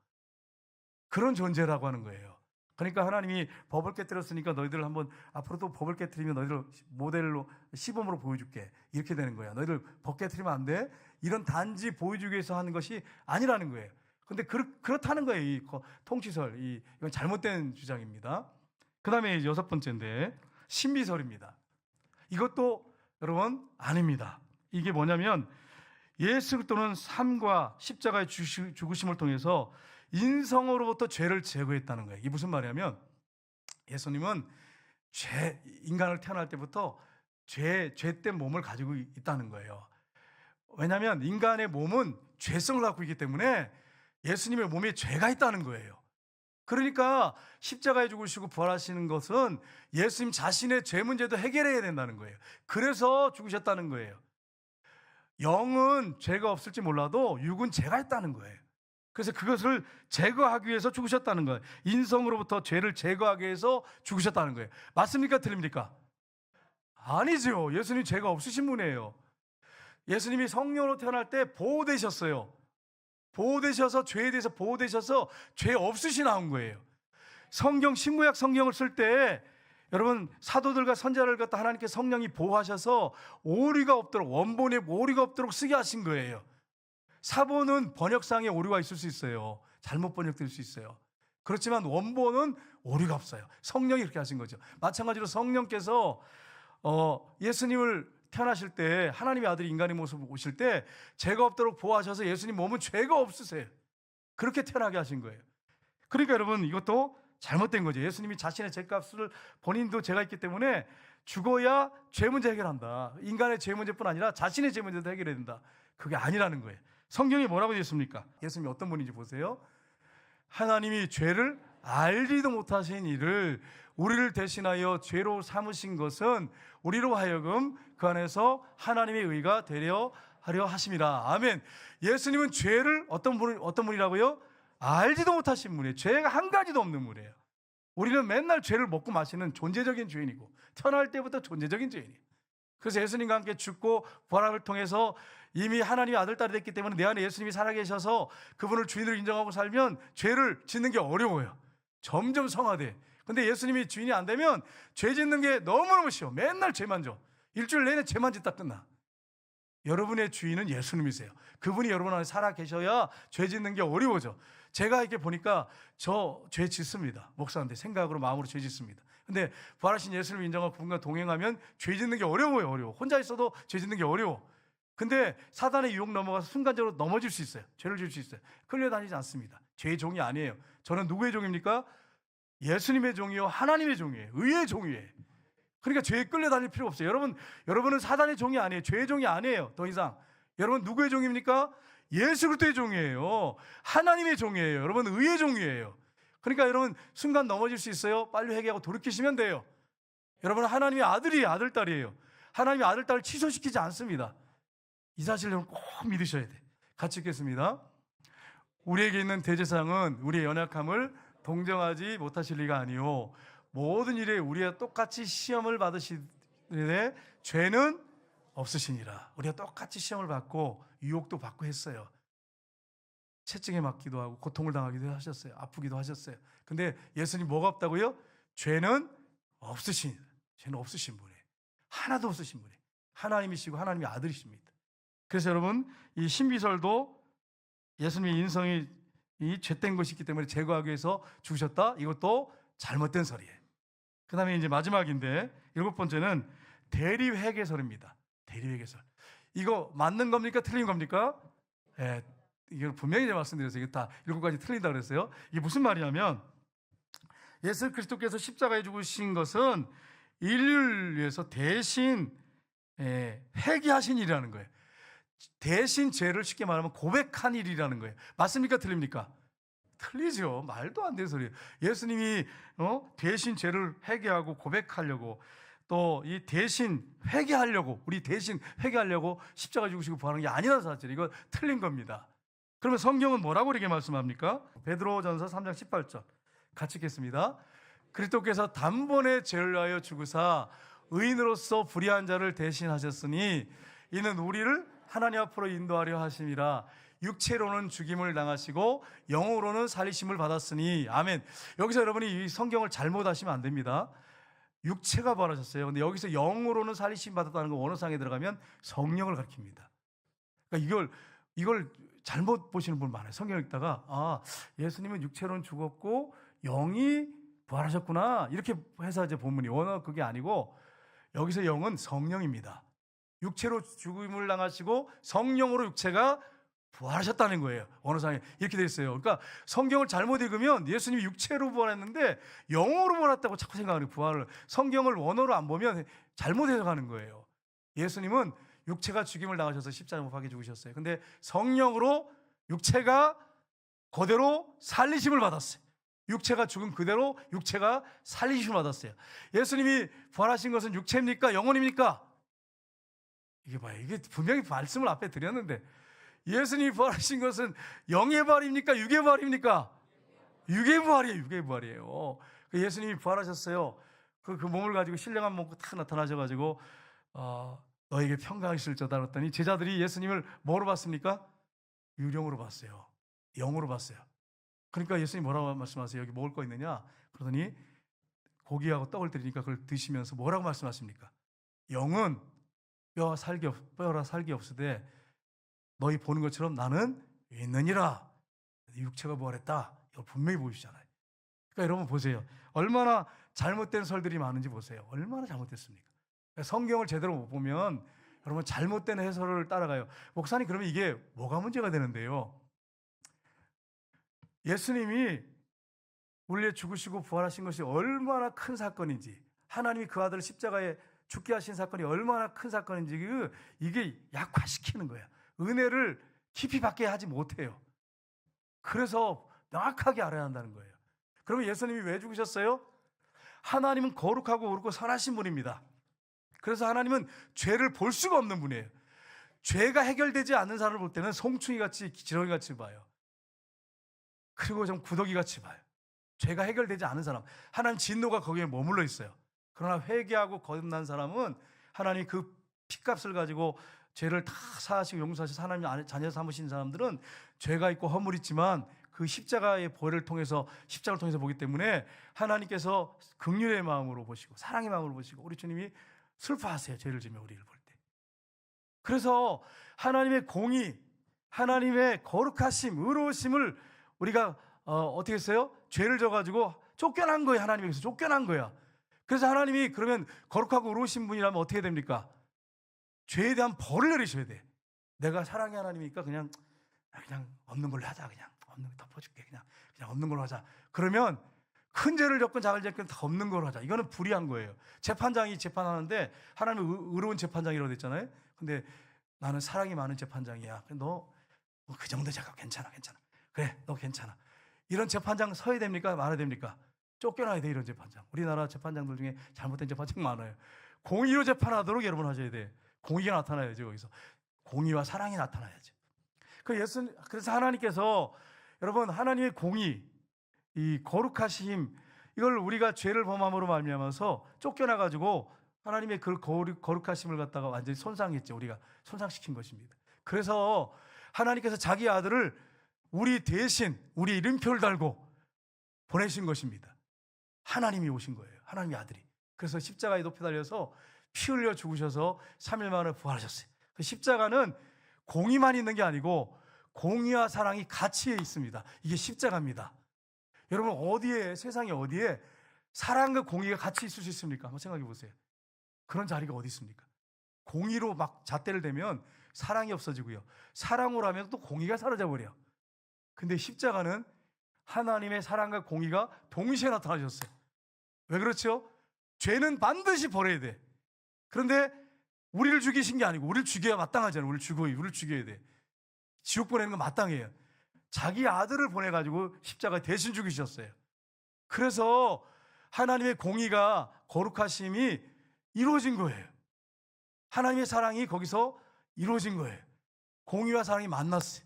그런 존재라고 하는 거예요. 그러니까 하나님이 법을 깨뜨렸으니까 너희들 한번 앞으로도 법을 깨뜨리면 너희들 모델로 시범으로 보여줄게. 이렇게 되는 거야. 너희들 법 깨뜨리면 안 돼. 이런 단지 보여주기 위해서 하는 것이 아니라는 거예요. 근데 그렇다는 거예요. 이 통치설, 이건 잘못된 주장입니다. 그 다음에 여섯 번째인데 신비설입니다. 이것도 여러분 아닙니다. 이게 뭐냐면, 예수 그리스도는 삶과 십자가의 죽으심을 통해서 인성으로부터 죄를 제거했다는 거예요. 이게 무슨 말이냐면, 예수님은 인간을 태어날 때부터 죄된 몸을 가지고 있다는 거예요. 왜냐하면 인간의 몸은 죄성을 갖고 있기 때문에 예수님의 몸에 죄가 있다는 거예요. 그러니까 십자가에 죽으시고 부활하시는 것은 예수님 자신의 죄 문제도 해결해야 된다는 거예요. 그래서 죽으셨다는 거예요. 영은 죄가 없을지 몰라도 육은 죄가 있다는 거예요. 그래서 그것을 제거하기 위해서 죽으셨다는 거예요. 인성으로부터 죄를 제거하기 위해서 죽으셨다는 거예요. 맞습니까? 틀립니까? 아니죠. 예수님 죄가 없으신 분이에요. 예수님이 성령으로 태어날 때 보호되셨어요. 보호되셔서 죄에 대해서 보호되셔서 죄 없으시 나온 거예요. 성경 신구약 성경을 쓸 때 여러분 사도들과 선지자를 갖다 하나님께 성령이 보호하셔서 오류가 없도록 원본에 오류가 없도록 쓰게 하신 거예요. 사본은 번역상에 오류가 있을 수 있어요. 잘못 번역될 수 있어요. 그렇지만 원본은 오류가 없어요. 성령이 그렇게 하신 거죠. 마찬가지로 성령께서 예수님을 태어나실 때 하나님의 아들이 인간의 모습으로 오실 때 죄가 없도록 보호하셔서 예수님 몸은 죄가 없으세요. 그렇게 태어나게 하신 거예요. 그러니까 여러분 이것도 잘못된 거죠. 예수님이 자신의 죄값을 본인도 죄가 있기 때문에 죽어야 죄 문제 해결한다. 인간의 죄 문제뿐 아니라 자신의 죄 문제도 해결해야 된다. 그게 아니라는 거예요. 성경이 뭐라고 되어 있습니까? 예수님이 어떤 분인지 보세요. 하나님이 죄를 알지도 못하신 이를 우리를 대신하여 죄로 삼으신 것은 우리로 하여금 그 안에서 하나님의 의가 되려 하려 하심이라. 아멘. 예수님은 죄를 어떤 분이라고요? 알지도 못하신 분이에요. 죄가 한 가지도 없는 분이에요. 우리는 맨날 죄를 먹고 마시는 존재적인 죄인이고 태어날 때부터 존재적인 죄인이에요. 그래서 예수님과 함께 죽고 부활을 통해서 이미 하나님의 아들, 딸이 됐기 때문에 내 안에 예수님이 살아계셔서 그분을 주인으로 인정하고 살면 죄를 짓는 게 어려워요. 점점 성화돼. 근데 예수님이 주인이 안 되면 죄 짓는 게 너무너무 쉬워. 맨날 죄만 져. 일주일 내내 죄만 짓다 끝나. 여러분의 주인은 예수님이세요. 그분이 여러분 안에 살아계셔야 죄 짓는 게 어려워져. 제가 이렇게 보니까 저 죄 짓습니다. 목사한테 생각으로 마음으로 죄 짓습니다. 근데 부활하신 예수님을 인정하고 그분과 동행하면 죄 짓는 게 어려워요. 어려워. 혼자 있어도 죄 짓는 게 어려워. 근데 사단의 유혹 넘어가서 순간적으로 넘어질 수 있어요. 죄를 지을 수 있어요. 끌려다니지 않습니다. 죄의 종이 아니에요. 저는 누구의 종입니까? 예수님의 종이요 하나님의 종이에요. 의의 종이에요. 그러니까 죄에 끌려다닐 필요 없어요. 여러분은 사단의 종이 아니에요. 죄의 종이 아니에요. 더 이상. 여러분 누구의 종입니까? 예수 그리스도의 종이에요. 하나님의 종이에요. 여러분 의의 종이에요. 그러니까 여러분 순간 넘어질 수 있어요. 빨리 회개하고 돌이키시면 돼요. 여러분은 하나님의 아들이에요. 아들, 딸이에요. 하나님의 아들, 딸을 취소시키지 않습니다. 이 사실을 여러분 꼭 믿으셔야 돼. 같이 읽겠습니다. 우리에게 있는 대제사장은 우리의 연약함을 동정하지 못하실 리가 아니요 모든 일에 우리와 똑같이 시험을 받으시되 죄는 없으시니라. 우리가 똑같이 시험을 받고 유혹도 받고 했어요. 채찍에 맞기도 하고 고통을 당하기도 하셨어요. 아프기도 하셨어요. 근데 예수님 뭐가 없다고요? 죄는 없으신 분이에요. 하나도 없으신 분이에요. 하나님이시고 하나님의 아들이십니다. 그래서 여러분 이 신비설도 예수님의 인성이 죄된 것이 있기 때문에 제거하기 위해서 죽으셨다. 이것도 잘못된 설이에요. 그 다음에 이제 마지막인데 7번째는 대리회개설입니다. 대리회개설. 이거 맞는 겁니까? 틀린 겁니까? 이걸 분명히 말씀드렸어요. 이게 다 7가지 틀린다 그랬어요. 이게 무슨 말이냐면 예수 그리스도께서 십자가에 죽으신 것은 인류를 위해서 대신 회개하신 일이라는 거예요. 대신 죄를 쉽게 말하면 고백한 일이라는 거예요. 맞습니까? 틀립니까? 틀리죠. 말도 안 되는 소리예요. 예수님이 대신 죄를 회개하고 고백하려고 또 이 대신 회개하려고 우리 대신 회개하려고 십자가 죽으시고 부활한 게 아니라는 사실. 이거 틀린 겁니다. 그러면 성경은 뭐라고 이렇게 말씀합니까? 베드로전서 3장 18절 같이 읽겠습니다. 그리스도께서 단번에 죄를 위하여 죽으사 의인으로서 불의한 자를 대신하셨으니 이는 우리를 하나님 앞으로 인도하려 하심이라. 육체로는 죽임을 당하시고 영으로는 살리심을 받았으니. 아멘. 여기서 여러분이 이 성경을 잘못 하시면 안 됩니다. 육체가 부활하셨어요. 근데 여기서 영으로는 살리심 받았다는 거 원어상에 들어가면 성령을 가리킵니다. 그러니까 이걸 잘못 보시는 분 많아요. 성경 읽다가 예수님은 육체로는 죽었고 영이 부활하셨구나 이렇게 해서 이제 본문이 원어 그게 아니고 여기서 영은 성령입니다. 육체로 죽음을 당하시고 성령으로 육체가 부활하셨다는 거예요. 원어상에 이렇게 되어 있어요. 그러니까 성경을 잘못 읽으면 예수님이 육체로 부활했는데 영으로 부활했다고 자꾸 생각하는 부활을. 성경을 원어로 안 보면 잘못 해석하는 거예요. 예수님은 육체가 죽임을 당하셔서 십자가에 못 박혀 죽으셨어요. 근데 성령으로 육체가 그대로 살리심을 받았어요. 육체가 죽은 그대로 육체가 살리심을 받았어요. 예수님이 부활하신 것은 육체입니까? 영혼입니까? 이게 봐요. 이게 분명히 말씀을 앞에 드렸는데 예수님이 부활하신 것은 영의 부활입니까? 육의 부활입니까? 육의 부활이에요. 육의 부활이에요. 예수님이 부활하셨어요. 그 몸을 가지고 신령한 몸고 딱 나타나셔가지고 너에게 평강이 있을지어다 그랬더니 제자들이 예수님을 뭐로 봤습니까? 유령으로 봤어요. 영으로 봤어요. 그러니까 예수님 뭐라고 말씀하세요? 여기 먹을 거 있느냐? 그러더니 고기하고 떡을 드리니까 그걸 드시면서 뭐라고 말씀하십니까? 영은 뼈라 살기 없으되 너희 보는 것처럼 나는 있느니라. 육체가 부활했다. 이거 분명히 보이시잖아요. 그러니까 여러분 보세요. 얼마나 잘못된 설들이 많은지 보세요. 얼마나 잘못됐습니까? 성경을 제대로 못 보면 여러분 잘못된 해설을 따라가요. 목사님 그러면 이게 뭐가 문제가 되는데요? 예수님이 우리에 죽으시고 부활하신 것이 얼마나 큰 사건인지, 하나님이 그 아들을 십자가에 죽게 하신 사건이 얼마나 큰 사건인지 이게 약화시키는 거예요. 은혜를 깊이 받게 하지 못해요. 그래서 명확하게 알아야 한다는 거예요. 그러면 예수님이 왜 죽으셨어요? 하나님은 거룩하고 옳고 선하신 분입니다. 그래서 하나님은 죄를 볼 수가 없는 분이에요. 죄가 해결되지 않는 사람을 볼 때는 송충이같이 지렁이같이 봐요. 그리고 좀 구더기같이 봐요. 죄가 해결되지 않은 사람, 하나님 진노가 거기에 머물러 있어요. 그러나 회개하고 거듭난 사람은 하나님이 그 핏값을 가지고 죄를 다 사하시고 용서하셔서 하나님 자녀 삼으신 사람들은 죄가 있고 허물 있지만 그 십자가의 보혈을 통해서, 십자가를 통해서 보기 때문에 하나님께서 긍휼의 마음으로 보시고 사랑의 마음으로 보시고 우리 주님이 슬퍼하세요. 죄를 지면 우리를 볼 때. 그래서 하나님의 공의, 하나님의 거룩하심, 의로우심을 우리가 어떻게 했어요? 죄를 져가지고 쫓겨난 거예요. 하나님께서 쫓겨난 거야. 그래서 하나님이 그러면 거룩하고 의로우신 분이라면 어떻게 됩니까? 죄에 대한 벌을 내리셔야 돼. 내가 사랑의 하나님이니까 그냥 없는 걸로 하자. 그냥 없는 거 덮어줄게. 그냥 없는 걸로 하자. 그러면 큰 죄를 졌건 작은 죄를 졌건 다 없는 걸로 하자. 이거는 불의한 거예요. 재판장이 재판하는데 하나님은 의로운 재판장이라고 했잖아요. 근데 나는 사랑이 많은 재판장이야. 너 그 정도 작업 괜찮아. 그래, 너 괜찮아. 이런 재판장 서야 됩니까? 말아야 됩니까? 쫓겨나야 돼. 이런 재판장. 우리나라 재판장들 중에 잘못된 재판장 많아요. 공의로 재판하도록 여러분 하셔야 돼. 공의가 나타나야죠. 거기서 공의와 사랑이 나타나야죠. 그래서 하나님께서 여러분 하나님의 공의, 이 거룩하심, 이걸 우리가 죄를 범함으로 말미암아서 쫓겨나가지고 하나님의 그 거룩하심을 갖다가 완전히 손상했죠. 우리가 손상시킨 것입니다. 그래서 하나님께서 자기 아들을 우리 대신 우리 이름표를 달고 보내신 것입니다. 하나님이 오신 거예요. 하나님의 아들이. 그래서 십자가에 높이 달려서 피 흘려 죽으셔서 3일 만에 부활하셨어요. 그 십자가는 공의만 있는 게 아니고 공의와 사랑이 같이 있습니다. 이게 십자가입니다. 여러분 어디에, 세상에 어디에 사랑과 공의가 같이 있을 수 있습니까? 한번 생각해 보세요. 그런 자리가 어디 있습니까? 공의로 막 잣대를 대면 사랑이 없어지고요. 사랑으로 하면 또 공의가 사라져 버려. 근데 십자가는 하나님의 사랑과 공의가 동시에 나타나셨어요. 왜 그렇죠? 죄는 반드시 벌어야 돼. 그런데 우리를 죽이신 게 아니고 우리를 죽여야 마땅하잖아요. 우리를 죽여야 돼. 지옥 보내는 건 마땅해요. 자기 아들을 보내가지고 십자가에 대신 죽이셨어요. 그래서 하나님의 공의가, 거룩하심이 이루어진 거예요. 하나님의 사랑이 거기서 이루어진 거예요. 공의와 사랑이 만났어요.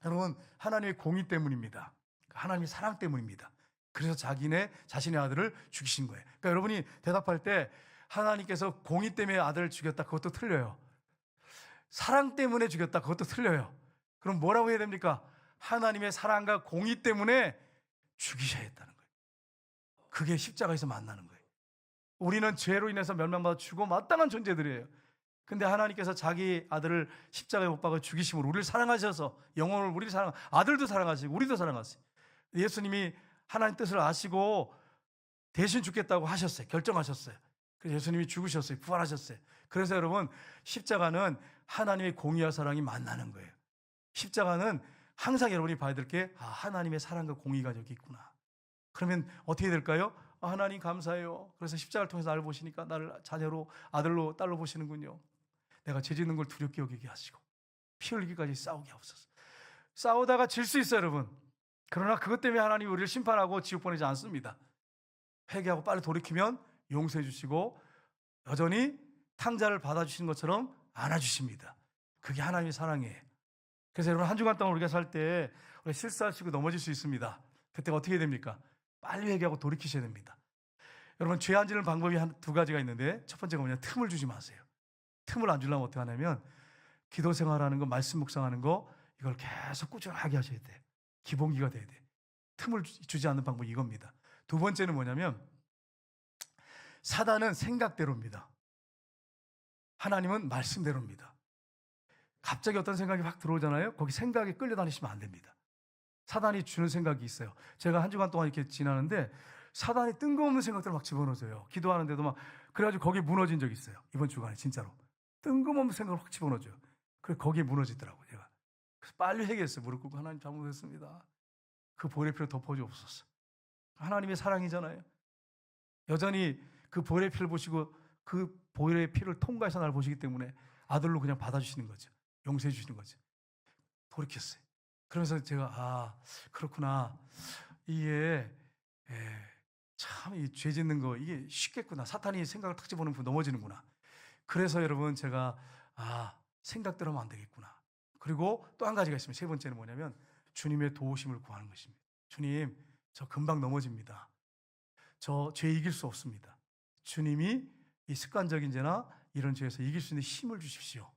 여러분 하나님의 공의 때문입니다. 하나님의 사랑 때문입니다. 그래서 자신의 아들을 죽이신 거예요. 그러니까 여러분이 대답할 때 하나님께서 공의 때문에 아들을 죽였다, 그것도 틀려요. 사랑 때문에 죽였다, 그것도 틀려요. 그럼 뭐라고 해야 됩니까? 하나님의 사랑과 공의 때문에 죽이셔야 했다는 거예요. 그게 십자가에서 만나는 거예요. 우리는 죄로 인해서 멸망받아 죽어 마땅한 존재들이에요. 근데 하나님께서 자기 아들을 십자가에 못 박아 죽이심으로 우리를 사랑하셔서, 영혼을 우리를 아들도 사랑하시고 우리도 사랑하세요. 예수님이 하나님 뜻을 아시고 대신 죽겠다고 하셨어요. 결정하셨어요. 그래서 예수님이 죽으셨어요. 부활하셨어요. 그래서 여러분 십자가는 하나님의 공의와 사랑이 만나는 거예요. 십자가는 항상 여러분이 봐야 될 게 하나님의 사랑과 공의가 여기 있구나. 그러면 어떻게 될까요? 하나님 감사해요. 그래서 십자가를 통해서 나를 보시니까 나를 자녀로, 아들로, 딸로 보시는군요. 내가 죄 짓는 걸 두렵게 여기게 하시고 피 흘리기까지 싸우게 하옵소서. 싸우다가 질 수 있어요, 여러분. 그러나 그것 때문에 하나님이 우리를 심판하고 지옥 보내지 않습니다. 회개하고 빨리 돌이키면 용서해 주시고 여전히 탕자를 받아주시는 것처럼 안아주십니다. 그게 하나님의 사랑이에요. 그래서 여러분 한 주간 동안 우리가 살 때 우리가 실수할 수 있고 넘어질 수 있습니다. 그때 어떻게 됩니까? 빨리 회개하고 돌이키셔야 됩니다. 여러분 죄 안 지는 방법이 한 두 가지가 있는데 첫 번째가 뭐냐, 틈을 주지 마세요. 틈을 안 주려면 어떻게 하냐면 기도 생활하는 거, 말씀 묵상하는 거, 이걸 계속 꾸준하게 하셔야 돼요. 기본기가 돼야 돼요. 틈을 주지 않는 방법이 이겁니다. 두 번째는 뭐냐면 사단은 생각대로입니다. 하나님은 말씀대로입니다. 갑자기 어떤 생각이 확 들어오잖아요. 거기 생각에 끌려다니시면 안 됩니다. 사단이 주는 생각이 있어요. 제가 한 주간 동안 이렇게 지나는데 사단이 뜬금없는 생각들을 막 집어넣어줘요. 기도하는데도 막. 그래가지고 거기에 무너진 적이 있어요. 이번 주간에 진짜로 뜬금없는 생각을 확 집어넣어줘요. 그래서 거기에 무너지더라고요. 제가 그래서 빨리 회개했어요. 무릎 꿇고 하나님 잘못했습니다. 그 보혈의 피로 덮어주옵소서. 하나님의 사랑이잖아요. 여전히 그 보혈의 피를 보시고 그 보혈의 피를 통과해서 날 보시기 때문에 아들로 그냥 받아주시는 거죠. 용서해 주시는 거죠. 돌이켰어요. 그러면서 제가 그렇구나. 이게 참 이 죄 짓는 거 이게 쉽겠구나. 사탄이 생각을 탁 집어넣으면 넘어지는구나. 그래서 여러분 제가 생각대로 하면 안 되겠구나. 그리고 또 한 가지가 있습니다. 세 번째는 뭐냐면 주님의 도우심을 구하는 것입니다. 주님, 저 금방 넘어집니다. 저 죄 이길 수 없습니다. 주님이 이 습관적인 죄나 이런 죄에서 이길 수 있는 힘을 주십시오.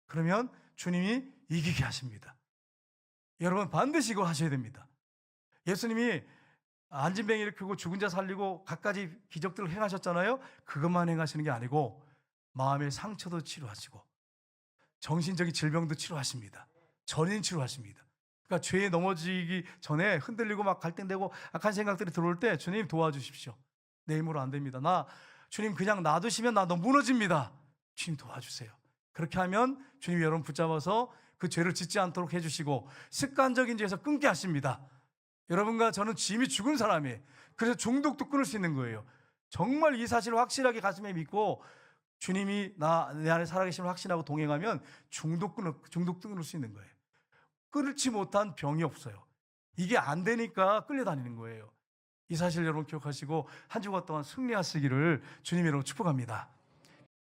그러면 주님이 이기게 하십니다. 여러분 반드시 이거 하셔야 됩니다. 예수님이 안진뱅이 일으키고 죽은 자 살리고 갖가지 기적들을 행하셨잖아요. 그것만 행하시는 게 아니고 마음의 상처도 치료하시고 정신적인 질병도 치료하십니다. 전인 치료하십니다. 그러니까 죄에 넘어지기 전에 흔들리고 막 갈등되고 악한 생각들이 들어올 때 주님 도와주십시오. 내 힘으로 안 됩니다. 주님 그냥 놔두시면 나 너무 무너집니다. 주님 도와주세요. 그렇게 하면 주님이 여러분 붙잡아서 그 죄를 짓지 않도록 해주시고 습관적인 죄에서 끊게 하십니다. 여러분과 저는 짐이 죽은 사람이에요. 그래서 중독도 끊을 수 있는 거예요. 정말 이 사실을 확실하게 가슴에 믿고 주님이 내 안에 살아계심을 확신하고 동행하면 중독도 끊을 수 있는 거예요. 끊지 못한 병이 없어요. 이게 안 되니까 끌려다니는 거예요. 이 사실 여러분 기억하시고 한 주간 동안 승리하시기를 주님 이름으로 축복합니다.